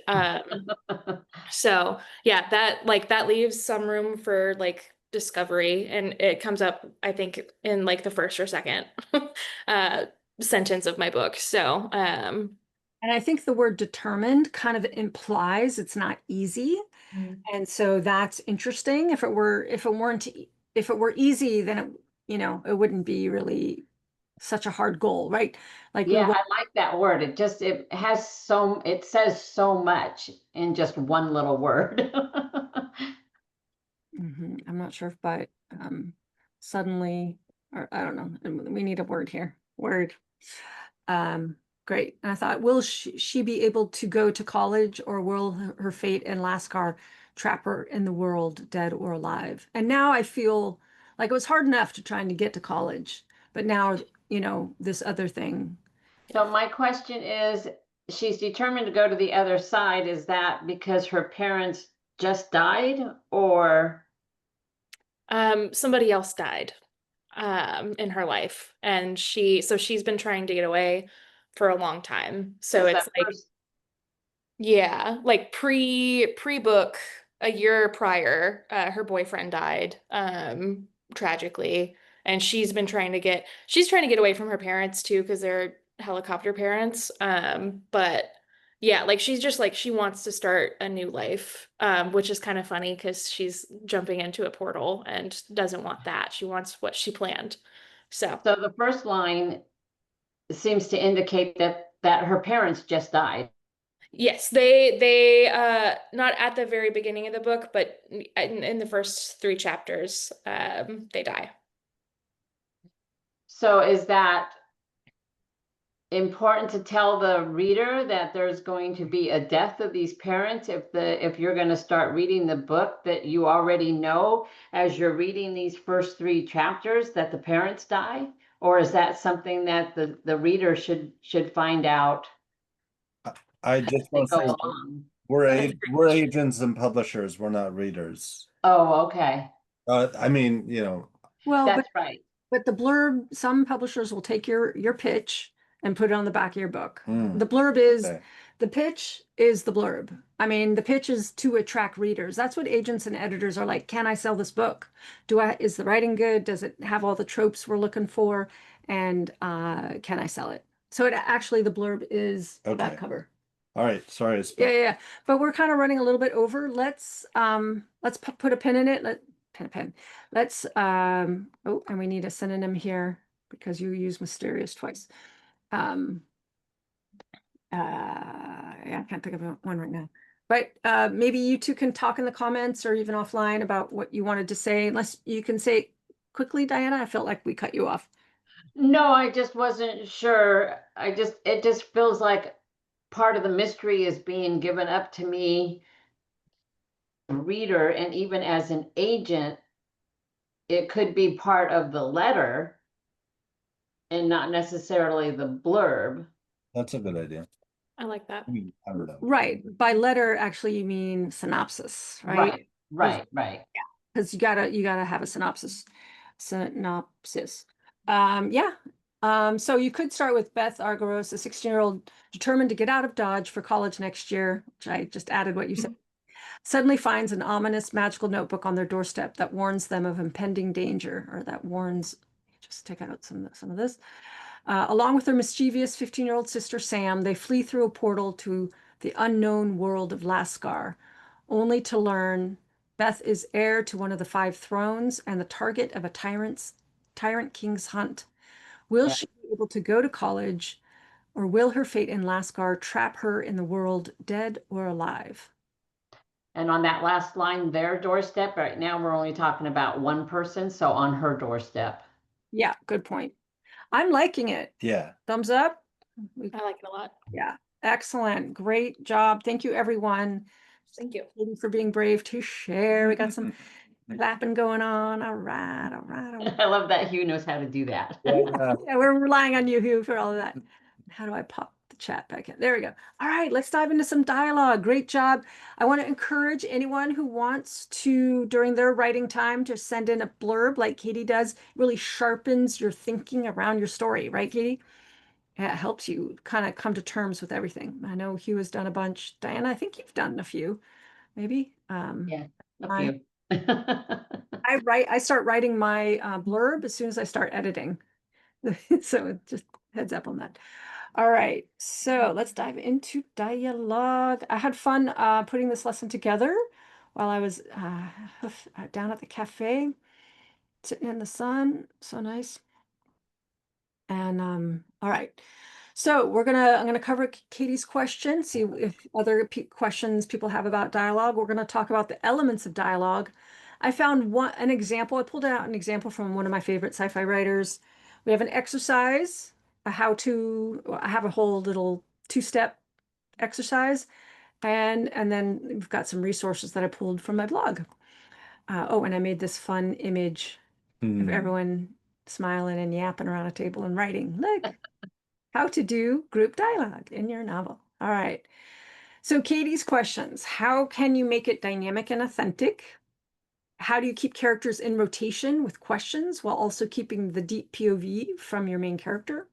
So yeah, that leaves some room for like discovery, and it comes up, I think, in like the first or second sentence of my book. So And I think the word determined kind of implies it's not easy. And so that's interesting. If it were easy, then it wouldn't be really such a hard goal, right? Like Yeah, I like that word. It says so much in just one little word. I'm not sure if by suddenly, or I don't know, we need a word here. Word. Great. And I thought, will she be able to go to college, or will her fate and Lascar trap her in the world, dead or alive? And now I feel like it was hard enough to trying to get to college, but now, this other thing. So my question is, she's determined to go to the other side. Is that because her parents just died, or? somebody else died in her life, and she's been trying to get away for a long time. So it's like yeah, like pre-book, a year prior, her boyfriend died tragically, and she's trying to get away from her parents too, because they're helicopter parents. But yeah, like she's just like, she wants to start a new life, which is kind of funny because she's jumping into a portal and doesn't want that. She wants what she planned. So the first line seems to indicate that her parents just died. yes, they not at the very beginning of the book, but in the first 3 chapters, they die. So is that important to tell the reader that there's going to be a death of these parents if you're going to start reading the book, that you already know as you're reading these first 3 chapters that the parents die? Or is that something that the reader should find out? I just want to say we're agents and publishers. We're not readers. Oh, okay. I mean, Well, That's right. But the blurb, some publishers will take your pitch and put it on the back of your book. Mm. The blurb is, Okay. the pitch is the blurb. I mean, the pitch is to attract readers. That's what agents and editors are like. Can I sell this book? Is the writing good? Does it have all the tropes we're looking for? And can I sell it? So actually the blurb is Okay. that cover. All right. Sorry. Yeah. But we're kind of running a little bit over. Let's put a pin in it. kind of pen. Let's, oh, and we need a synonym here because you use mysterious twice. Yeah, I can't think of one right now. But maybe you two can talk in the comments or even offline about what you wanted to say, unless you can say it quickly, Diana. I felt like we cut you off. No, I just wasn't sure. It just feels like part of the mystery is being given up to me, reader, and even as an agent, it could be part of the letter and not necessarily the blurb. That's a good idea. I like that. I don't know. Right. By letter, actually, you mean synopsis, right? Right. Because you gotta have a synopsis. Yeah. So you could start with Beth Argyros, a 16-year-old determined to get out of Dodge for college next year, which I just added what you said. Suddenly finds an ominous magical notebook on their doorstep that warns them of impending danger, or that warns, just take out some of this. Along with their mischievous 15-year-old sister Sam, they flee through a portal to the unknown world of Lascar, only to learn Beth is heir to one of the 5 thrones and the target of a tyrant king's hunt. Will Yeah. she be able to go to college, or will her fate in Lascar trap her in the world, dead or alive? And on that last line, their doorstep, right now we're only talking about one person, so on her doorstep. Yeah, good point. I'm liking it. Yeah. Thumbs up. I like it a lot. Yeah, excellent. Great job. Thank you, everyone. Thank you. Katie for being brave to share. We got some clapping going on. All right, all right. All right. I love that Hugh knows how to do that. Yeah. Yeah, we're relying on you, Hugh, for all of that. How do I pop the chat back in? There we go. All right, let's dive into some dialogue. Great job. I want to encourage anyone who wants to, during their writing time, to send in a blurb like Katie does. It really sharpens your thinking around your story, right, Katie? It helps you kind of come to terms with everything. I know Hugh has done a bunch. Diana, I think you've done a few, maybe. Yeah, a I- few. I start writing my blurb as soon as I start editing. So just heads up on that. All right, so let's dive into dialogue. I had fun putting this lesson together while I was down at the cafe, sitting in the sun. So nice. And all right. So I'm gonna cover Katie's question, see if other questions people have about dialogue. We're gonna talk about the elements of dialogue. I found an example. I pulled out an example from one of my favorite sci-fi writers. We have an exercise, I have a whole little 2-step exercise, and then we've got some resources that I pulled from my blog. Oh, and I made this fun image of everyone smiling and yapping around a table and writing. Look. How to do group dialogue in your novel. All right. So Katie's questions. How can you make it dynamic and authentic? How do you keep characters in rotation with questions while also keeping the deep POV from your main character?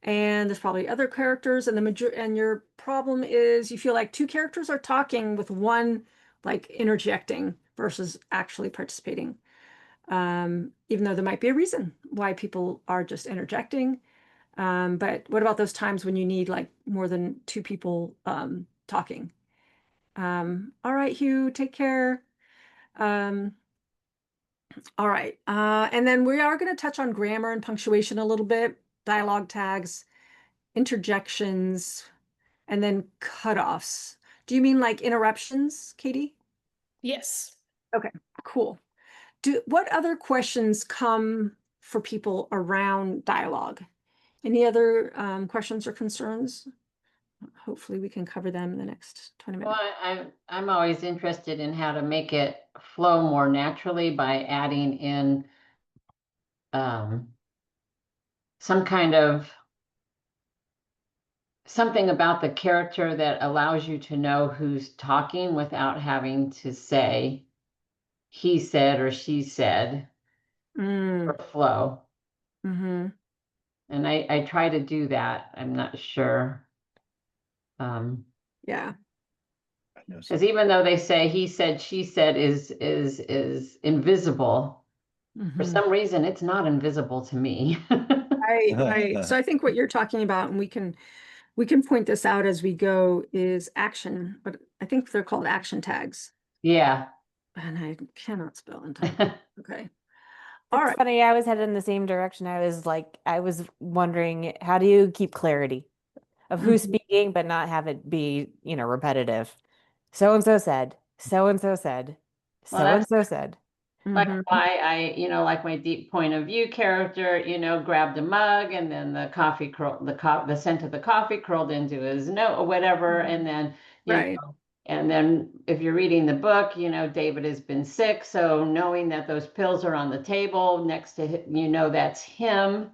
And there's probably other characters, and your problem is you feel like 2 characters are talking with one like interjecting versus actually participating. Even though there might be a reason why people are just interjecting. But what about those times when you need like more than 2 people talking? All right, Hugh, take care. All right. And then we are going to touch on grammar and punctuation a little bit, dialogue tags, interjections, and then cutoffs. Do you mean like interruptions, Katie? Yes. Okay, cool. What other questions come for people around dialogue? Any other questions or concerns? Hopefully we can cover them in the next 20 minutes. Well, I'm always interested in how to make it flow more naturally by adding in some kind of something about the character that allows you to know who's talking without having to say he said or she said for flow. Mm-hmm. And I try to do that. I'm not sure. Yeah. Because even though they say he said, she said is invisible, for Mm-hmm. some reason it's not invisible to me. Right. So I think what you're talking about, and we can point this out as we go, is action, but I think they're called action tags. Yeah. and I cannot spell entitled. Okay. All It's right. funny, I was headed in the same direction. I was wondering, how do you keep clarity of who's Mhm. speaking, but not have it be, repetitive? So and so said, so and so said, Well, so and that's so said. like Mhm. why like my deep point of view character, grabbed a mug and then the coffee the scent of the coffee curled into his note or whatever. And then, Right. and then if you're reading the book, David has been sick. So knowing that those pills are on the table next to him, that's him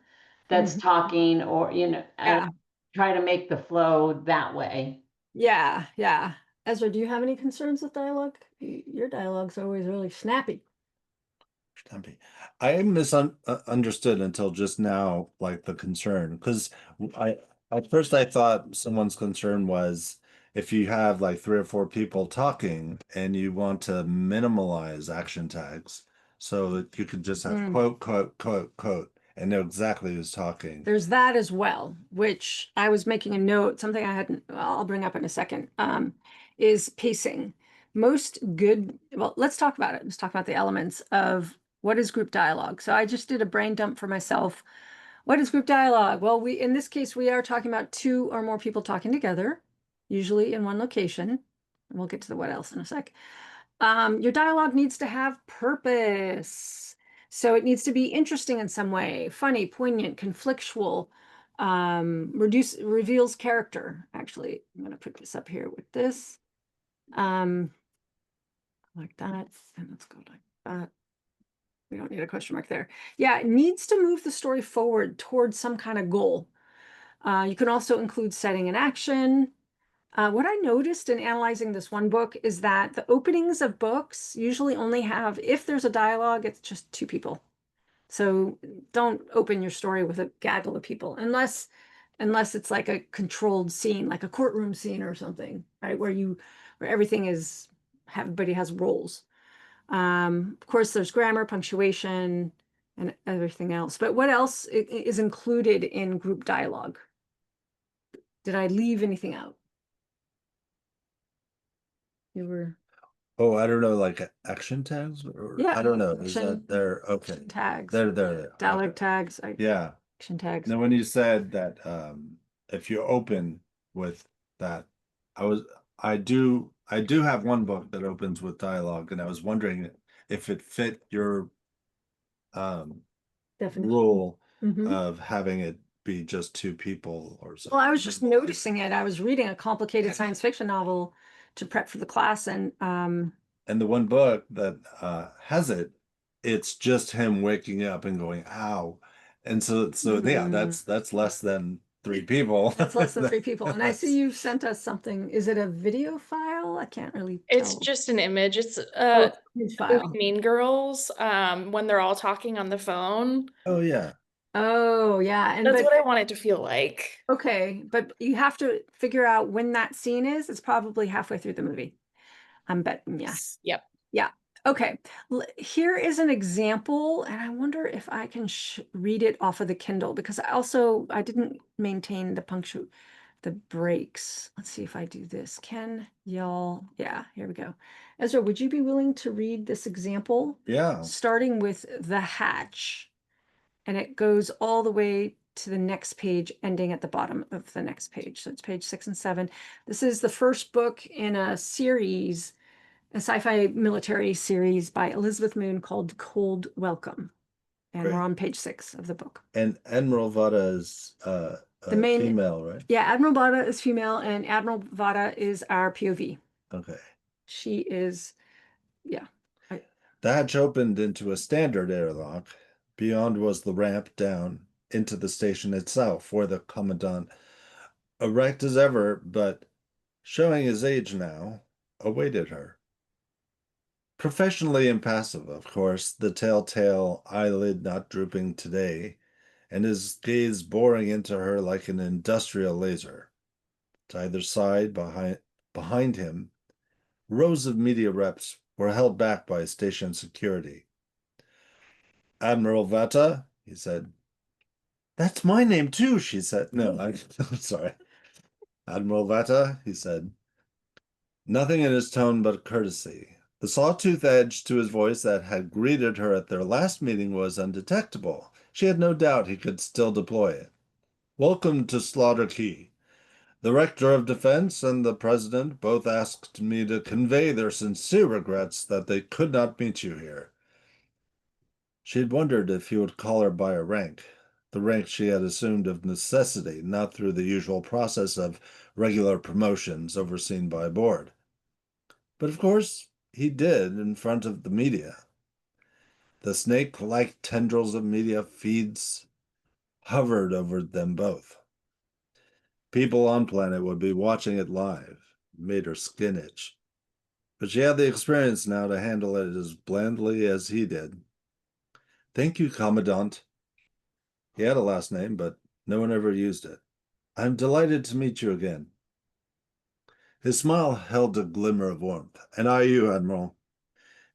that's Mhm. talking or, and Yeah. try to make the flow that way. Yeah. Yeah. Ezra, do you have any concerns with dialogue? Your dialogue's always really snappy. Stumpy. I misunderstood until just now, like the concern, because I at first I thought someone's concern was if you have like 3 or 4 people talking and you want to minimalize action tags so that you could just have Mm. quote, quote, quote, quote, and know exactly who's talking. There's that as well, which I was making a note, something I hadn't, I'll bring up in a second, is pacing. Most good, well, let's talk about it. Let's talk about the elements of what is group dialogue. So I just did a brain dump for myself. What is group dialogue? Well, in this case, we are talking about 2 or more people talking together, usually in one location. And we'll get to the what else in a sec. Your dialogue needs to have purpose. So it needs to be interesting in some way, funny, poignant, conflictual, reveals character. Actually, I'm going to put this up here with this. Like that. And let's go like that. We don't need a question mark there. Yeah, it needs to move the story forward towards some kind of goal. You can also include setting and action. What I noticed in analyzing this one book is that the openings of books usually only have, if there's a dialogue, it's just 2 people. So don't open your story with a gaggle of people unless it's like a controlled scene, like a courtroom scene or something, right? Where everything is, everybody has roles. Of course, there's grammar, punctuation, and everything else. But what else is included in group dialogue? Did I leave anything out? You were, Oh, I don't know, like action tags, or yeah, I don't know. Is action that there? Okay, tags, there. dialogue Okay. tags, Yeah. action tags. Now, when you said that if you open with that, I do have one book that opens with dialogue, and I was wondering if it fit your Definition. rule Mhm. of having it be just 2 people or something. Well, I was just noticing it. I was reading a complicated science fiction novel to prep for the class, and And the one book that has it, it's just him waking up and going, "Ow," and so yeah, that's less than 3 people. that's less than 3 people. And I see you sent us something. Is it a video file? I can't really It's tell. just an image. It's Oh, it's a huge movie file. Mean Girls, when they're all talking on the phone. Oh yeah. Oh, yeah. And That's but what I want it to feel like. okay, but you have to figure out when that scene is. It's probably halfway through the movie. I'm betting, yeah. Yep. Yeah. Okay. Here is an example, and I wonder if I can read it off of the Kindle because I didn't maintain the breaks. Let's see if I do this. Can y'all? Yeah, here we go. Ezra, would you be willing to read this example? Yeah. Starting with the hatch, and it goes all the way to the next page, ending at the bottom of the next page. So it's page 6 and 7. This is the first book in a series, a sci-fi military series by Elizabeth Moon called Cold Welcome. And Great. we're on page 6 of the book. And Admiral Vada is The main- female, right? Yeah, Admiral Vada is female, and Admiral Vada is our POV. Okay. She is, yeah. The hatch opened into a standard airlock. Beyond was the ramp down into the station itself, where the commandant, erect as ever, but showing his age now, awaited her. Professionally impassive, of course, the telltale eyelid not drooping today, and his gaze boring into her like an industrial laser. To either side, behind him, rows of media reps were held back by station security. Admiral Vata, he said. That's my name too, she said. No, I'm sorry. Admiral Vata, he said. Nothing in his tone but courtesy. The sawtooth edge to his voice that had greeted her at their last meeting was undetectable. She had no doubt he could still deploy it. Welcome to Slaughter Key. The Rector of Defense and the President both asked me to convey their sincere regrets that they could not meet you here. She had wondered if he would call her by her rank, the rank she had assumed of necessity, not through the usual process of regular promotions overseen by a board. But of course, he did in front of the media. The snake-like tendrils of media feeds hovered over them both. People on planet would be watching it live. It made her skin itch. But she had the experience now to handle it as blandly as he did. Thank you, Commandant. He had a last name, but no one ever used it. I'm delighted to meet you again. His smile held a glimmer of warmth. And I you, Admiral.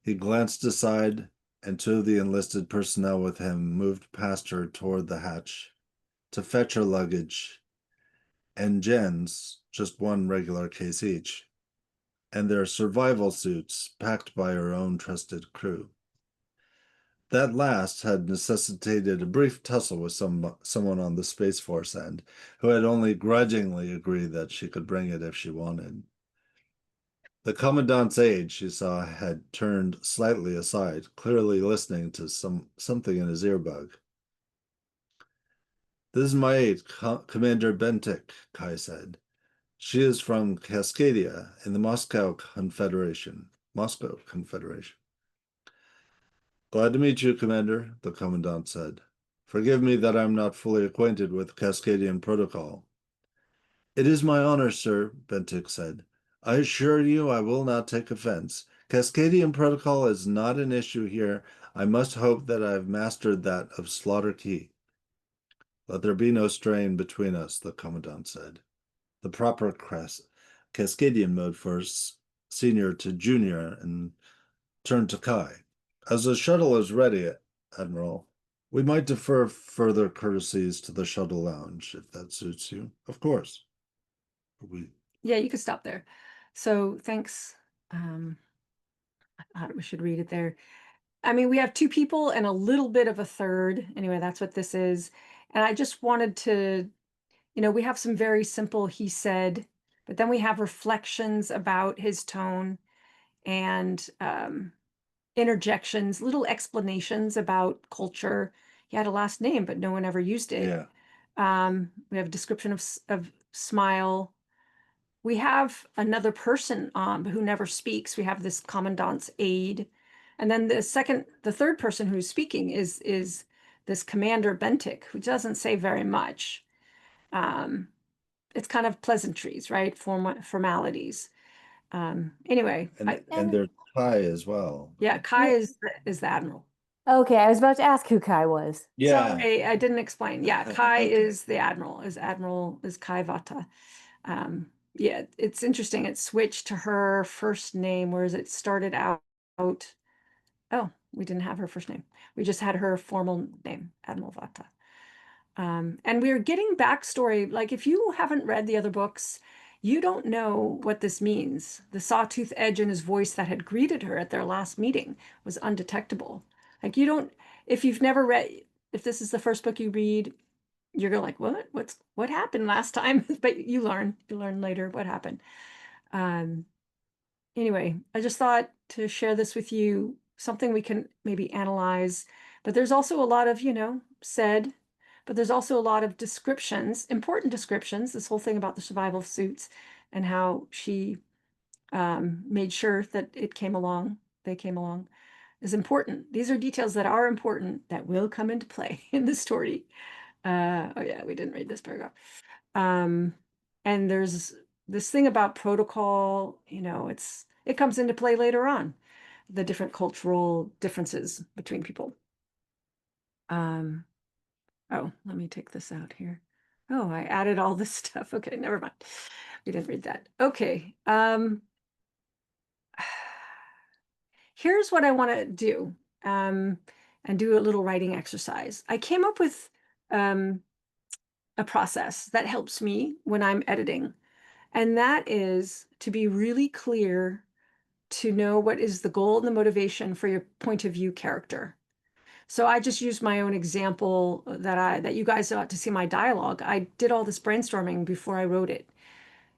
He glanced aside, and two of the enlisted personnel with him moved past her toward the hatch to fetch her luggage and Jen's, just one regular case each, and their survival suits packed by her own trusted crew. That last had necessitated a brief tussle with someone on the Space Force end, who had only grudgingly agreed that she could bring it if she wanted. The Commandant's aide, she saw, had turned slightly aside, clearly listening to something in his earbug. This is my aide, Commander Bentik, Kai said. She is from Cascadia in the Moscow Confederation. Glad to meet you, Commander, the Commandant said. Forgive me that I'm not fully acquainted with Cascadian protocol. It is my honor, sir, Bentik said. I assure you I will not take offense. Cascadian protocol is not an issue here. I must hope that I have mastered that of Slaughter Key. Let there be no strain between us, the Commandant said. The proper Cascadian mode for senior to junior, and turned to Kai. As the shuttle is ready, Admiral, we might defer further courtesies to the shuttle lounge, if that suits you. Of course. Yeah, you could stop there. So thanks. We should read it there. I mean, we have two people and a little bit of a third. Anyway, that's what this is. And I just wanted to, we have some very simple he said, but then we have reflections about his tone and interjections, little explanations about culture. He had a last name, but no one ever used it. Yeah. We have a description of smile. We have another person who never speaks. We have this commandant's aide. And then the third person who's speaking is this Commander Bentik, who doesn't say very much. It's kind of pleasantries, right? Formalities. Anyway. And there's Kai as well. Yeah, Kai is the Admiral. Okay, I was about to ask who Kai was. Yeah. Sorry, I didn't explain. Yeah, Kai is the Admiral, is Kai Vata. Yeah, it's interesting. It switched to her first name, whereas it started out. Oh, we didn't have her first name. We just had her formal name, Admiral Vata. And we're getting backstory. Like, if you haven't read the other books, you don't know what this means. The sawtooth edge in his voice that had greeted her at their last meeting was undetectable. Like, if you've never read, if this is the first book you read, you're going like, what happened last time? But you learn later what happened. Anyway, I just thought to share this with you, something we can maybe analyze, but there's also a lot of, said, but there's also a lot of descriptions, important descriptions, this whole thing about the survival suits and how she made sure that they came along is important. These are details that are important that will come into play in the story. Oh yeah, we didn't read this paragraph. And there's this thing about protocol, it comes into play later on, the different cultural differences between people. Oh, let me take this out here. Oh, I added all this stuff. Okay, never mind. We didn't read that. Okay. Here's what I want to do, and do a little writing exercise. I came up with a process that helps me when I'm editing, and that is to be really clear to know what is the goal and the motivation for your point of view character. So I just used my own example that you guys ought to see my dialogue. I did all this brainstorming before I wrote it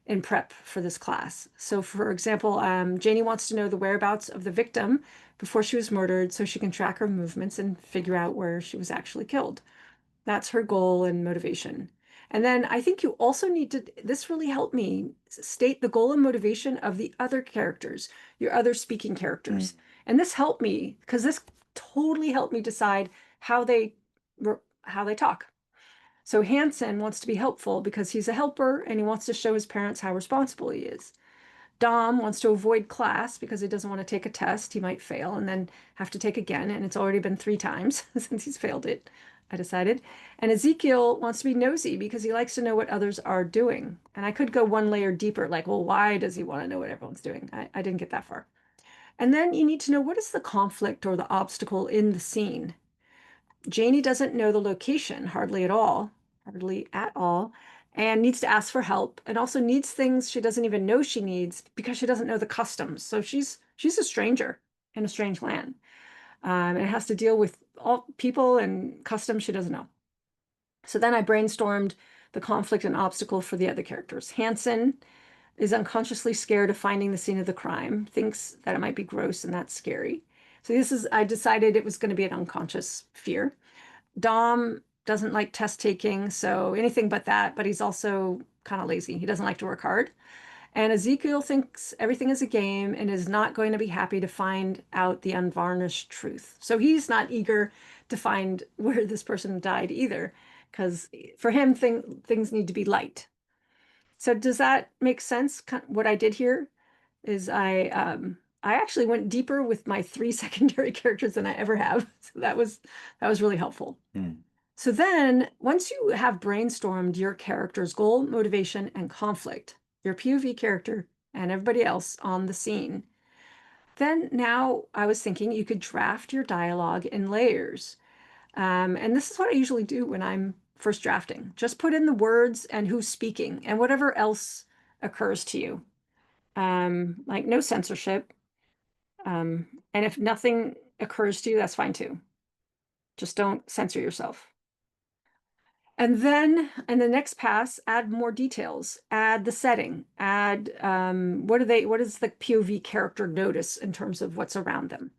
in prep for this class. So for example, Janie wants to know the whereabouts of the victim before she was murdered so she can track her movements and figure out where she was actually killed. That's her goal and motivation. And then I think you also need to, this really helped me state the goal and motivation of the other characters, your other speaking characters. And this helped me because this totally helped me decide how they talk. So Hansen wants to be helpful because he's a helper and he wants to show his parents how responsible he is. Dom wants to avoid class because he doesn't want to take a test. He might fail and then have to take again. And it's already been 3 times since he's failed it, I decided. And Ezekiel wants to be nosy because he likes to know what others are doing. And I could go one layer deeper, like, well, why does he want to know what everyone's doing? I didn't get that far. And then you need to know what is the conflict or the obstacle in the scene. Janie doesn't know the location hardly at all, and needs to ask for help, and also needs things she doesn't even know she needs because she doesn't know the customs. So she's a stranger in a strange land, and has to deal with all people and customs she doesn't know. So then I brainstormed the conflict and obstacle for the other characters. Hansen is unconsciously scared of finding the scene of the crime, thinks that it might be gross and that's scary. So I decided it was going to be an unconscious fear. Dom doesn't like test taking, so anything but that, but he's also kind of lazy. He doesn't like to work hard. And Ezekiel thinks everything is a game and is not going to be happy to find out the unvarnished truth. So he's not eager to find where this person died either, because for him, things need to be light. So does that make sense? What I did here is I actually went deeper with my 3 secondary characters than I ever have. So that was really helpful. So then once you have brainstormed your character's goal, motivation, and conflict, your POV character and everybody else on the scene, then now I was thinking you could draft your dialogue in layers. And this is what I usually do when I'm first drafting. Just put in the words and who's speaking and whatever else occurs to you. Like no censorship. And if nothing occurs to you, that's fine too. Just don't censor yourself. And then in the next pass, add more details, add the setting, add what does the POV character notice in terms of what's around them?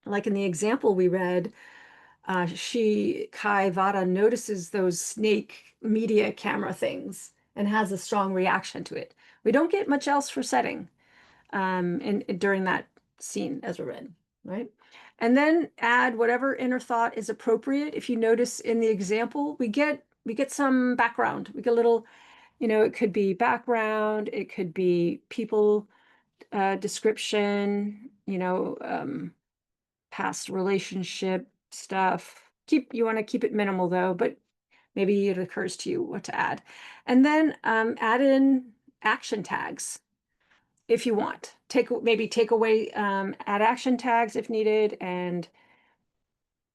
Like in the example we read, Kai Vada notices those snake media camera things and has a strong reaction to it. We don't get much else for setting during that scene as we're in, right? And then add whatever inner thought is appropriate. If you notice in the example, we get some background. We get a little, it could be background, it could be people description, past relationship stuff. You want to keep it minimal though, but maybe it occurs to you what to add. And then add in action tags if you want. Take away, add action tags if needed, and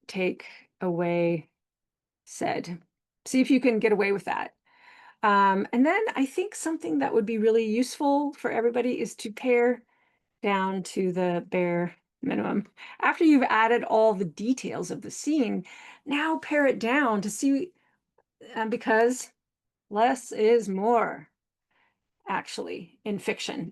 take away said. See if you can get away with that. And then I think something that would be really useful for everybody is to pare down to the bare minimum. After you've added all the details of the scene, now pare it down to see, because less is more, actually, in fiction.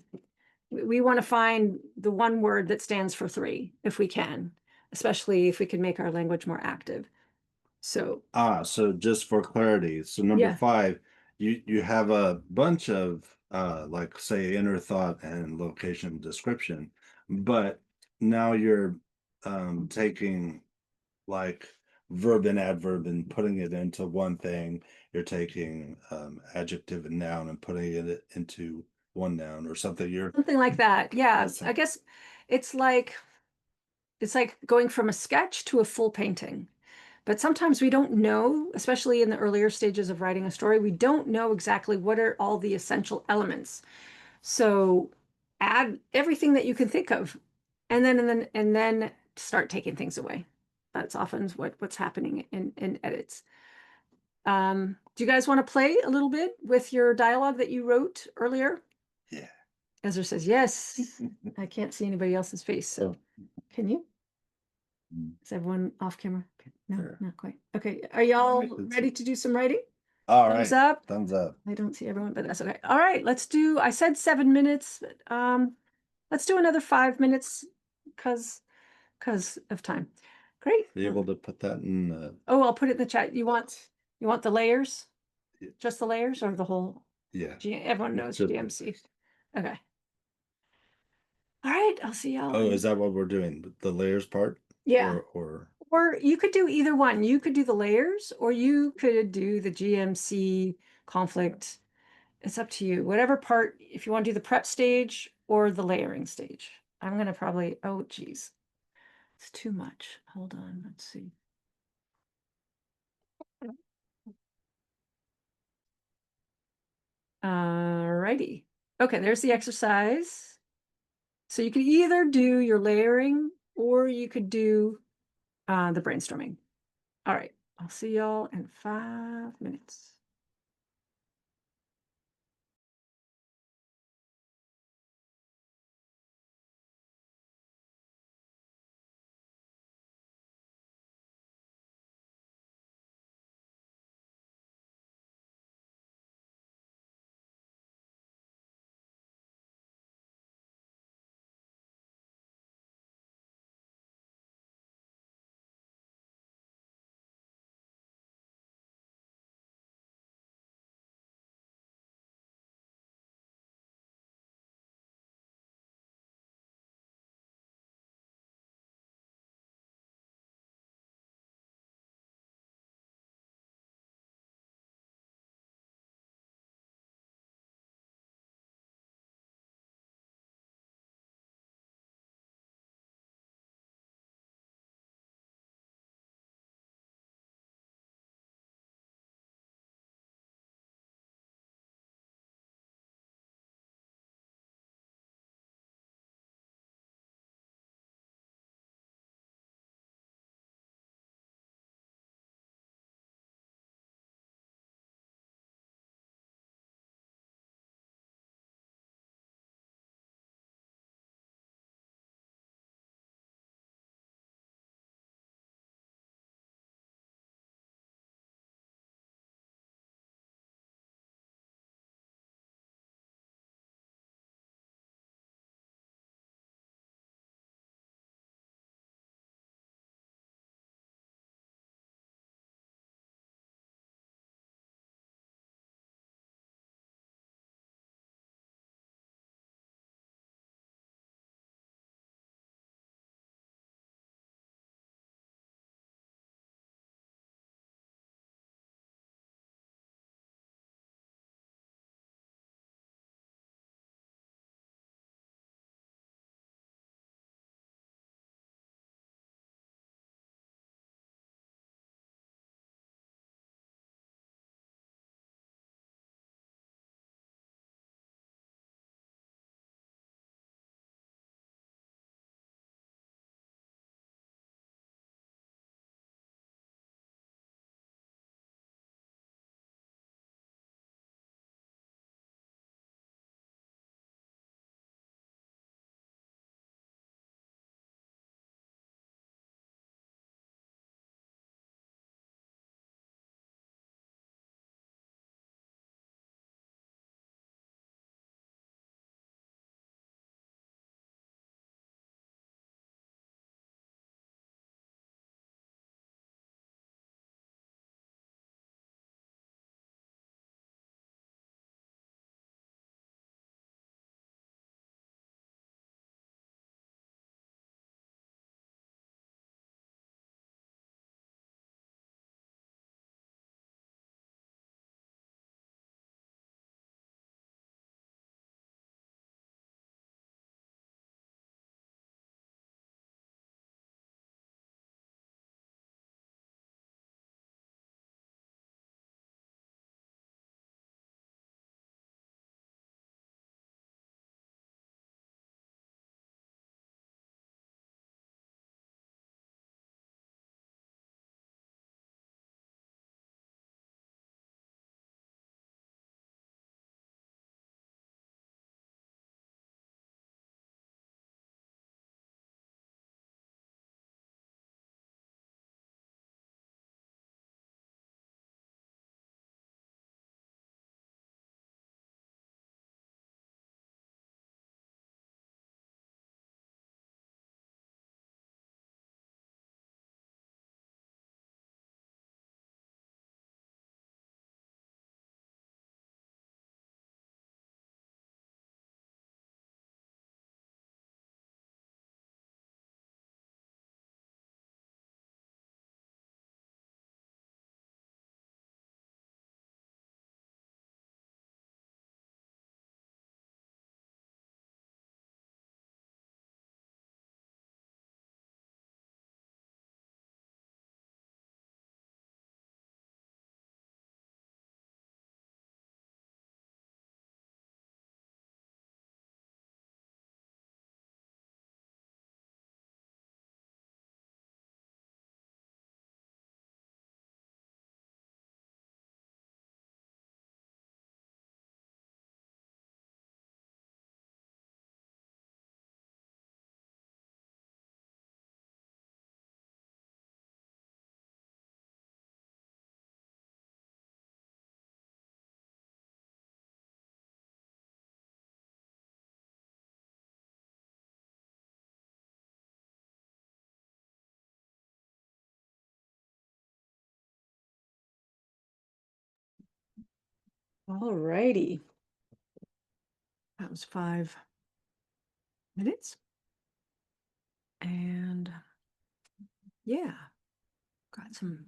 We want to find the one word that stands for 3 if we can, especially if we can make our language more active. So so just for clarity, so number Yeah. 5, you have a bunch of like say inner thought and location description, but now you're taking like verb and adverb and putting it into one thing. You're taking adjective and noun and putting it into one noun or something. something like that. Yeah, That's I guess it's like going from a sketch to a full painting. But sometimes we don't know, especially in the earlier stages of writing a story, we don't know exactly what are all the essential elements. So add everything that you can think of, and then start taking things away. That's often what's happening in edits. Do you guys want to play a little bit with your dialogue that you wrote earlier? Yeah. Ezra says, yes. I can't see anybody else's face, so can you? Mm. Is everyone off camera? No, Sure. not quite. Okay, are y'all It's- ready to do some writing? All Thumbs right. up. Thumbs up. I don't see everyone, but that's okay. All right, let's do, I said 7 minutes, but let's do another 5 minutes because of time. Great. Be able to put that in. Oh, I'll put it in the chat. You want the layers? Yeah. Just the layers or the whole? Yeah. Everyone Yeah, knows just- GMC. Okay. All right, I'll see y'all. Oh, in- is that what we're doing? The layers part? Yeah. Or Or you could do either one. You could do the layers or you could do the GMC conflict. It's up to you. Whatever part, if you want to do the prep stage or the layering stage. I'm going to probably, oh, geez. It's too much. Hold on. Let's see. Alrighty. Okay, there's the exercise. So you could either do your layering or you could do the brainstorming. All right, I'll see y'all in 5 minutes. All righty. That was 5 minutes. And yeah, got some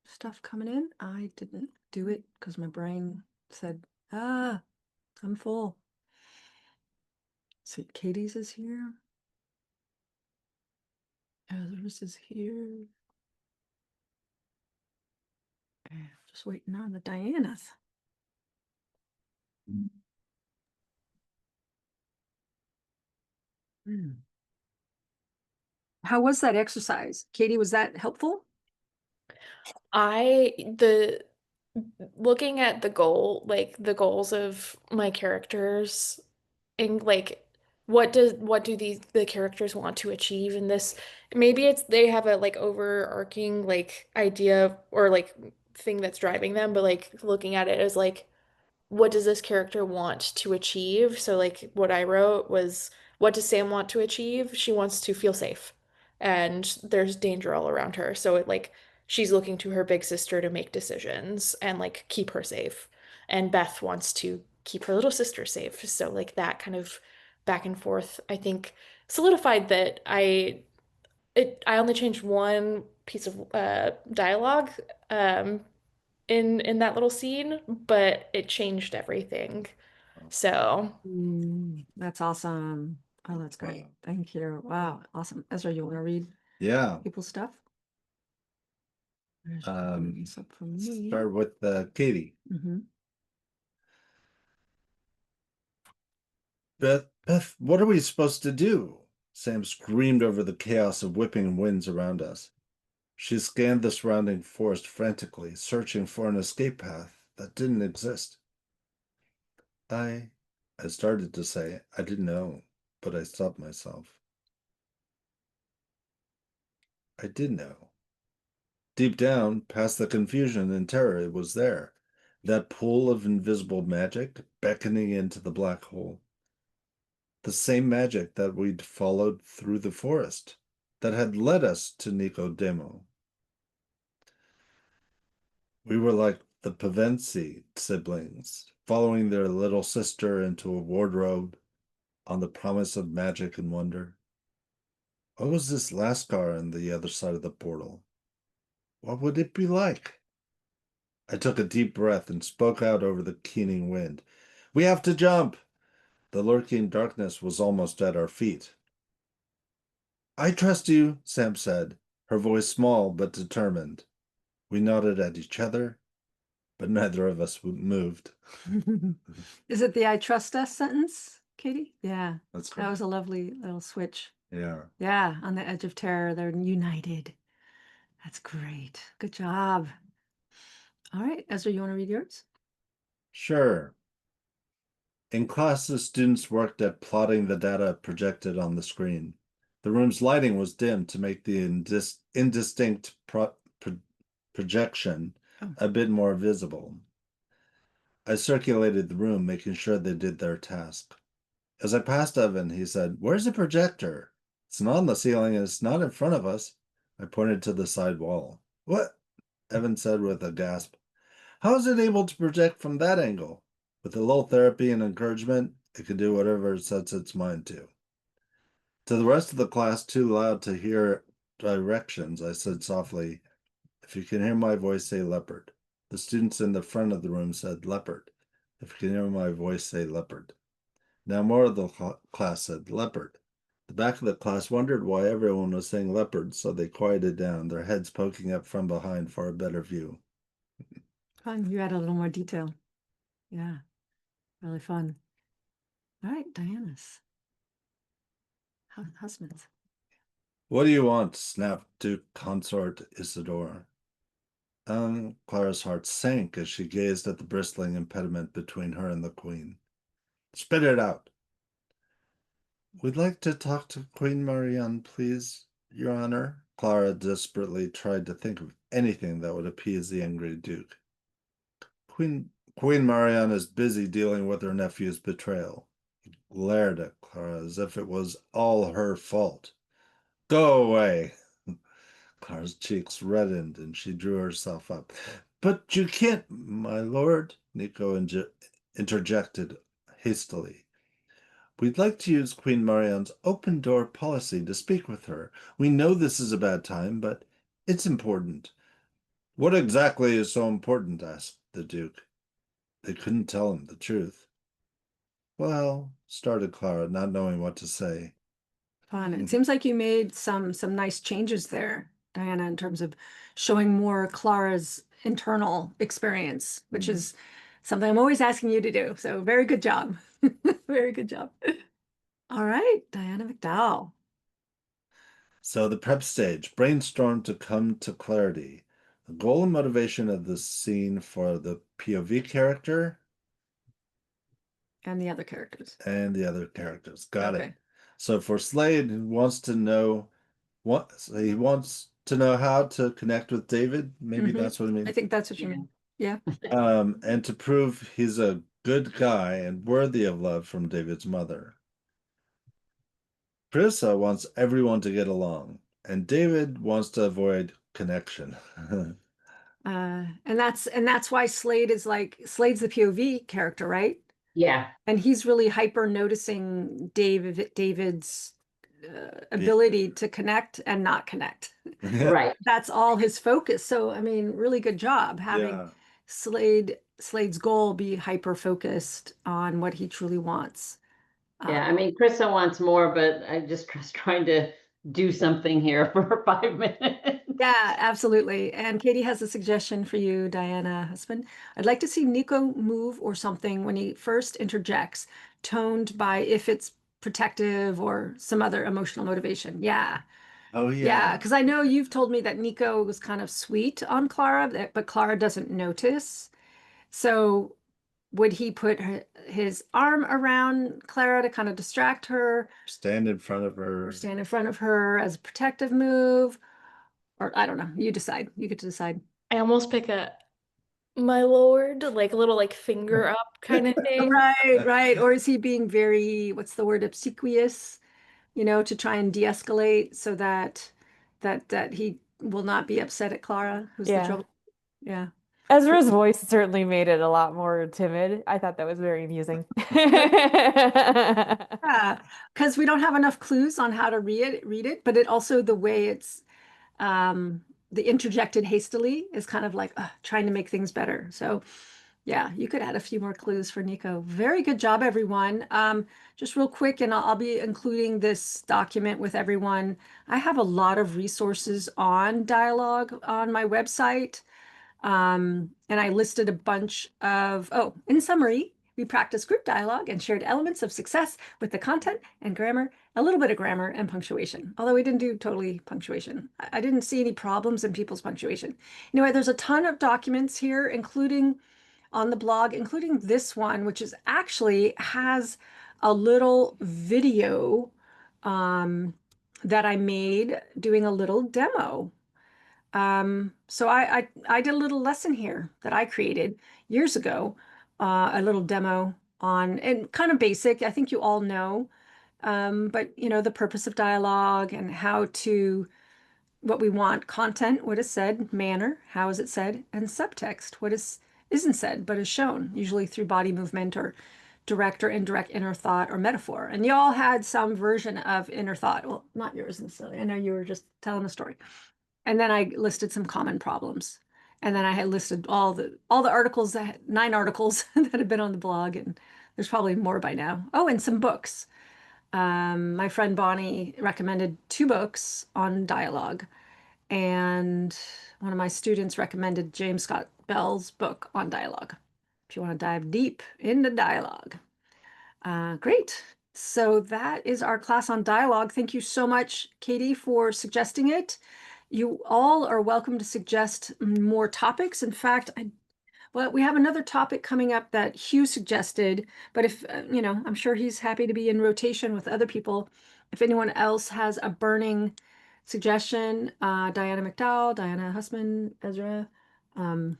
stuff coming in. I didn't do it because my brain said, I'm full. See, Katie's is here. Ezra's is here. And just waiting on the Diana's. Hmm. How was that exercise? Katie, was that helpful? The looking at the goal, like the goals of my characters, and like what do the characters want to achieve in this? Maybe it's they have a like overarching like idea or like thing that's driving them, but like looking at it as like what does this character want to achieve? So like what I wrote was, what does Sam want to achieve? She wants to feel safe. And there's danger all around her. So it like she's looking to her big sister to make decisions and like keep her safe. And Beth wants to keep her little sister safe. So like that kind of back and forth, I think solidified that I only changed one piece of dialogue in that little scene, but it changed everything. So, That's awesome. Oh, that's great. Wow. Thank you. Wow, awesome. Ezra, you want to read Yeah. people's stuff? There's Um, these up for me. Start with Katie. Mhm. Beth, what are we supposed to do? Sam screamed over the chaos of whipping winds around us. She scanned the surrounding forest frantically, searching for an escape path that didn't exist. I started to say I didn't know, but I stopped myself. I did know. Deep down, past the confusion and terror, it was there. That pool of invisible magic beckoning into the black hole. The same magic that we'd followed through the forest, that had led us to Nicodemo. We were like the Pevensie siblings, following their little sister into a wardrobe on the promise of magic and wonder. What was this Lascar on the other side of the portal? What would it be like? I took a deep breath and spoke out over the keening wind. We have to jump! The lurking darkness was almost at our feet. I trust you, Sam said, her voice small but determined. We nodded at each other, but neither of us moved. Is it the I trust us sentence, Katie? Yeah, That's that good. was a lovely little switch. Yeah. Yeah, on the edge of terror, they're united. That's great. Good job. All right, Ezra, you want to read yours? Sure. In class, the students worked at plotting the data projected on the screen. The room's lighting was dim to make the indistinct projection a bit more visible. I circulated the room, making sure they did their task. As I passed Evan, he said, "Where's the projector? It's not on the ceiling and it's not in front of us." I pointed to the side wall. "What?" Evan said with a gasp. "How is it able to project from that angle? With a little therapy and encouragement, it can do whatever it sets its mind to." To the rest of the class, too loud to hear directions, I said softly, "If you can hear my voice, say leopard." The students in the front of the room said leopard. "If you can hear my voice, say leopard." Now more of the class said leopard. The back of the class wondered why everyone was saying leopard, so they quieted down, their heads poking up from behind for a better view. Fun. You add a little more detail. Yeah, really fun. All right, Diana's. Husbands. "What do you want?" snapped Duke Consort Isidore. Clara's heart sank as she gazed at the bristling impediment between her and the queen. "Spit it out." "We'd like to talk to Queen Marianne, please, Your Honor." Clara desperately tried to think of anything that would appease the angry Duke. Queen Marianne is busy dealing with her nephew's betrayal." He glared at Clara as if it was all her fault. "Go away." Clara's cheeks reddened and she drew herself up. "But you can't, my lord," Nico interjected hastily. We'd like to use Queen Marianne's open door policy to speak with her. We know this is a bad time, but it's important. What exactly is so important? Asked the Duke. They couldn't tell him the truth. Well, started Clara, not knowing what to say. Fun. It seems like you made some nice changes there, Diana, in terms of showing more Clara's internal experience, which Mhm. is something I'm always asking you to do. So very good job. Very good job. All right, Diana McDowell. So the prep stage, brainstorm to come to clarity. The goal and motivation of the scene for the POV character And the other characters. and the other characters. Got it. Okay. So for Slade, he wants to know how to connect with David. Maybe Mhm. that's what I mean. I think that's what you mean. Yeah. And to prove he's a good guy and worthy of love from David's mother. Carissa wants everyone to get along, and David wants to avoid connection. And that's why Slade's the POV character, right? Yeah, And he's really hyper noticing David's ability to connect and not connect. right. That's all his focus. So, I mean, really good job having Yeah. Slade's goal be hyper focused on what he truly wants. Yeah, I mean, Krista wants more, but I just was trying to do something here for 5 minutes. Yeah, absolutely. And Katie has a suggestion for you, Diana husband. I'd like to see Nico move or something when he first interjects, toned by if it's protective or some other emotional motivation. Yeah. Oh Yeah, yeah. because I know you've told me that Nico was kind of sweet on Clara, but Clara doesn't notice. So would he put his arm around Clara to kind of distract her, Stand in front of her. or stand in front of her as a protective move? Or I don't know. You decide. You get to decide. I almost pick a my lord, like a little like finger up kind of thing. Right, right. Or is he being very, what's the word, obsequious, to try and de-escalate so that he will not be upset at Clara, who's the Yeah. trouble. Yeah. Ezra's voice certainly made it a lot more timid. I thought that was very amusing. Yeah, because we don't have enough clues on how to read it, but it also the way it's the interjected hastily is kind of like trying to make things better. So yeah, you could add a few more clues for Nico. Very good job, everyone. Just real quick, and I'll be including this document with everyone. I have a lot of resources on dialogue on my website. And I listed a bunch of, in summary, we practiced group dialogue and shared elements of success with the content and grammar, a little bit of grammar and punctuation, although we didn't do totally punctuation. I didn't see any problems in people's punctuation. Anyway, there's a ton of documents here, including on the blog, including this one, which is actually has a little video that I made doing a little demo. So I did a little lesson here that I created years ago, a little demo on, and kind of basic, I think you all know, but the purpose of dialogue and how to, what we want, content, what is said, manner, how is it said, and subtext, what isn't said, but is shown, usually through body movement or direct or indirect inner thought or metaphor. And you all had some version of inner thought. Well, not yours necessarily. I know you were just telling a story. And then I listed some common problems. And then I had listed all the articles, 9 articles that have been on the blog, and there's probably more by now. Oh, and some books. My friend Bonnie recommended 2 books on dialogue, and one of my students recommended James Scott Bell's book on dialogue, if you want to dive deep into dialogue. Great. So that is our class on dialogue. Thank you so much, Katie, for suggesting it. You all are welcome to suggest more topics. In fact, we have another topic coming up that Hugh suggested, but if, I'm sure he's happy to be in rotation with other people. If anyone else has a burning suggestion, Diana McDowell, Diana Hussman, Ezra, I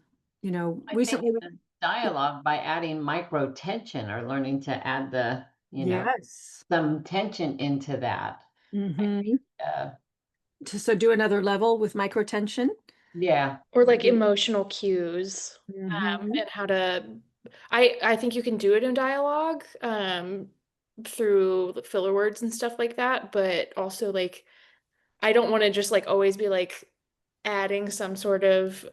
recently. think the dialogue by adding micro tension or learning to add the, Yes. some tension into that. Mhm. Uh, So do another level with microtension. yeah. Or like emotional cues, Mhm. and how to I think you can do it in dialogue, through the filler words and stuff like that, but also like I don't want to just like always be like adding some sort of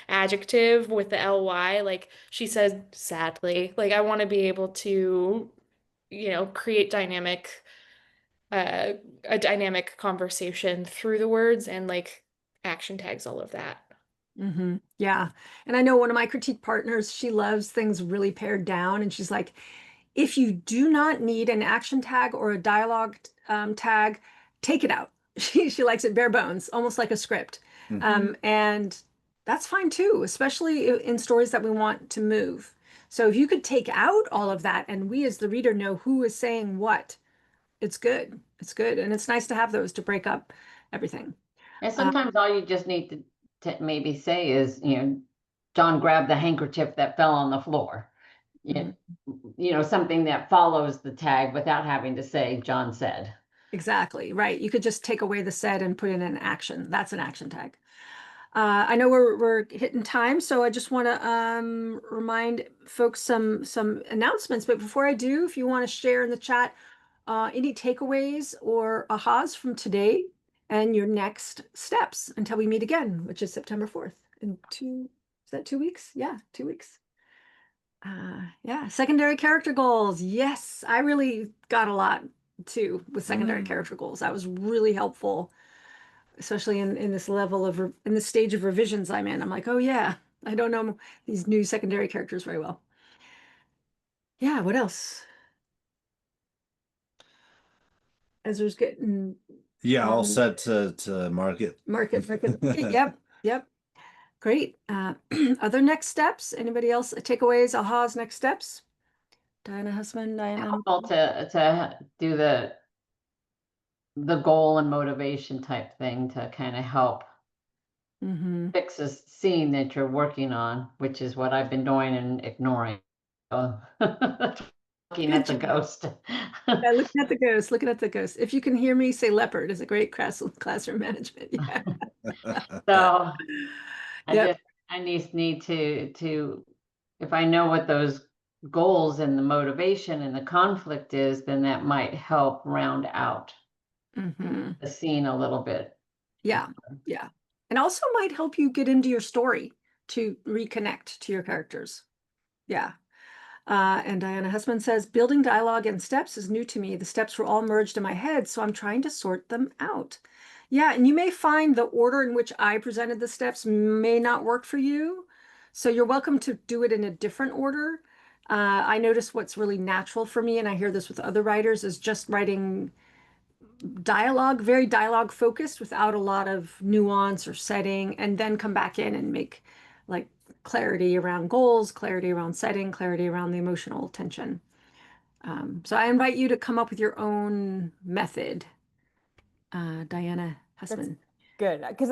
adjective with the ly, like she said sadly. Like I want to be able to, create uh a dynamic conversation through the words and like action tags, all of that. Yeah. And I know one of my critique partners, she loves things really pared down. And she's like, if you do not need an action tag or a dialogue tag, take it out. She likes it bare bones, almost like a script. And that's fine too, especially in stories that we want to move. So if you could take out all of that and we as the reader know who is saying what, it's good. It's good. And it's nice to have those to break up everything. And sometimes all you just need to maybe say is, John grabbed the handkerchief that fell on the floor. Something that follows the tag without having to say John said. Exactly, right. You could just take away the said and put in an action. That's an action tag. I know we're hitting time, so I just want to remind folks some announcements. But before I do, if you want to share in the chat any takeaways or ahas from today and your next steps until we meet again, which is September 4th. Is that 2 weeks? Yeah, 2 weeks. Yeah, secondary character goals. Yes, I really got a lot too with secondary character goals. That was really helpful, especially in this level of in the stage of revisions I'm in. I'm like, oh yeah, I don't know these new secondary characters very well. Yeah, what else? Ezra's getting Yeah, all set to market. market. Yep. Great. Other next steps? Anybody else? Takeaways, ahas, next steps? Diana Hussman, Diana. Helpful to do the goal and motivation type thing to kind of help fix a scene that you're working on, which is what I've been doing and ignoring. Looking at the ghost. Yeah, looking at the ghost. If you can hear me, say leopard is a great classroom management. Yeah. So Yep. I just need to, if I know what those goals and the motivation and the conflict is, then that might help round out the scene a little bit. Yeah. And also might help you get into your story to reconnect to your characters. Yeah. And Diana Hussman says, building dialogue and steps is new to me. The steps were all merged in my head, so I'm trying to sort them out. Yeah, and you may find the order in which I presented the steps may not work for you. So you're welcome to do it in a different order. I notice what's really natural for me, and I hear this with other writers, is just writing dialogue, very dialogue focused without a lot of nuance or setting, and then come back in and make like clarity around goals, clarity around setting, clarity around the emotional tension. So I invite you to come up with your own method. Diana Hussman. Good, because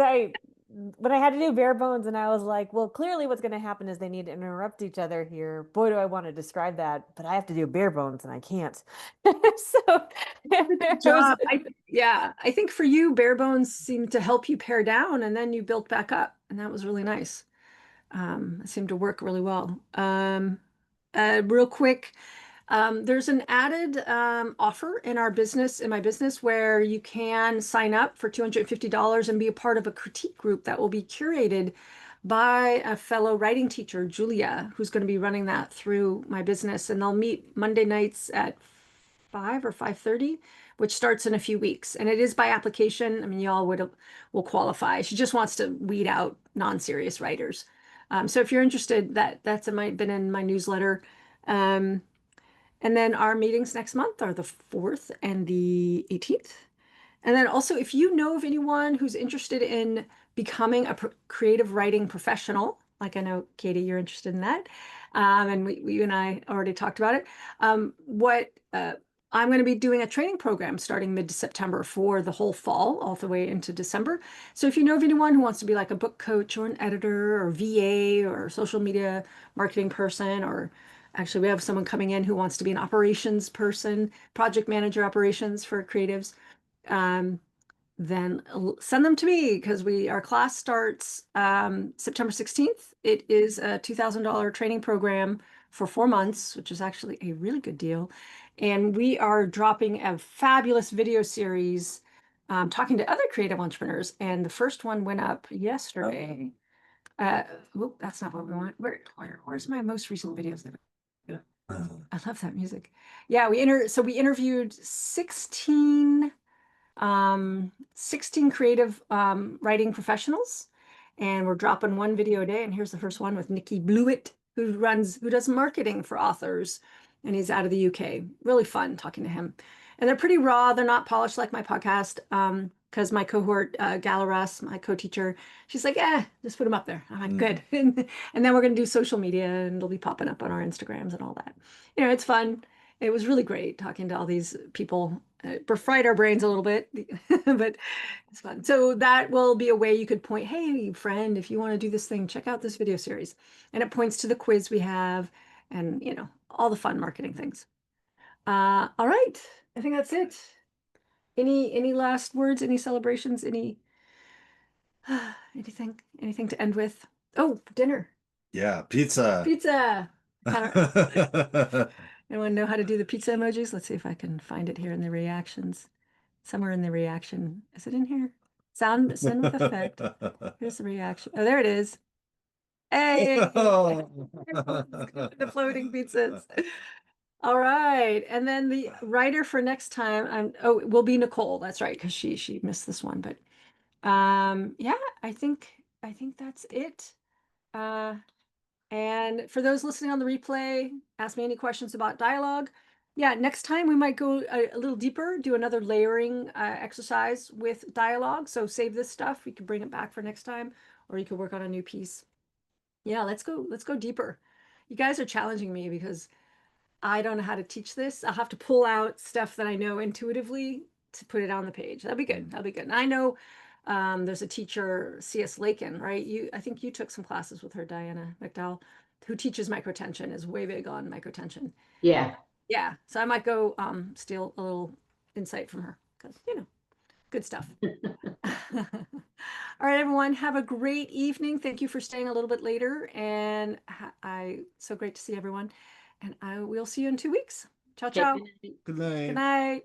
when I had to do bare bones and I was like, well, clearly what's going to happen is they need to interrupt each other here. Boy, do I want to describe that, but I have to do bare bones and I can't. So Good job. I think for you, bare bones seemed to help you pare down and then you built back up. And that was really nice. It seemed to work really well. Real quick, there's an added offer in my business, where you can sign up for $250 and be a part of a critique group that will be curated by a fellow writing teacher, Julia, who's going to be running that through my business. And they'll meet Monday nights at 5 or 5:30, which starts in a few weeks. And it is by application. I mean, y'all will qualify. She just wants to weed out non-serious writers. So if you're interested, that's been in my newsletter. And then our meetings next month are the 4th and the 18th. And then also, if you know of anyone who's interested in becoming a creative writing professional, like I know, Katie, you're interested in that. And you and I already talked about it. I'm going to be doing a training program starting mid-September for the whole fall, all the way into December. So if you know of anyone who wants to be like a book coach or an editor or VA or social media marketing person, or actually we have someone coming in who wants to be an operations person, project manager operations for creatives, then send them to me, because our class starts September 16th. It is a $2,000 training program for 4 months, which is actually a really good deal. And we are dropping a fabulous video series talking to other creative entrepreneurs. And the first one went up yesterday. That's not what we want. Where's my most recent videos? I love that music. Yeah, we interviewed 16 creative writing professionals, and we're dropping one video a day. And here's the first one with Nikki Blewett, who does marketing for authors, and he's out of the UK. Really fun talking to him. And they're pretty raw. They're not polished like my podcast. Because my cohort, Galaras, my co-teacher, she's like, just put them up there. I'm like, good. And then we're going to do social media, and it'll be popping up on our Instagrams and all that. It's fun. It was really great talking to all these people. Fried our brains a little bit, but it's fun. So that will be a way you could point, hey, friend, if you want to do this thing, check out this video series. And it points to the quiz we have and, all the fun marketing things. All right. I think that's it. Any last words, any celebrations, anything to end with? Oh, dinner. Yeah, pizza. Pizza. Anyone know how to do the pizza emojis? Let's see if I can find it here in the reactions. Somewhere in the reaction. Is it in here? Send with effect. Here's the reaction. Oh, there it is. Hey, the floating pizzas. All right. And then the writer for next time, it will be Nicole. That's right, because she missed this one. But yeah, I think that's it. And for those listening on the replay, ask me any questions about dialogue. Yeah, next time we might go a little deeper, do another layering exercise with dialogue. So save this stuff. We can bring it back for next time, or you could work on a new piece. Yeah, let's go deeper. You guys are challenging me because I don't know how to teach this. I'll have to pull out stuff that I know intuitively to put it on the page. That'll be good. That'll be good. And I know there's a teacher, C.S. Lakin, right? I think you took some classes with her, Diana McDowell, who teaches microtension, is way big on microtension. Yeah. Yeah. So I might go steal a little insight from her because, good stuff. All right, everyone, have a great evening. Thank you for staying a little bit later. And so great to see everyone. And we'll see you in 2 weeks. Ciao, ciao. Okay. Good night. Good night.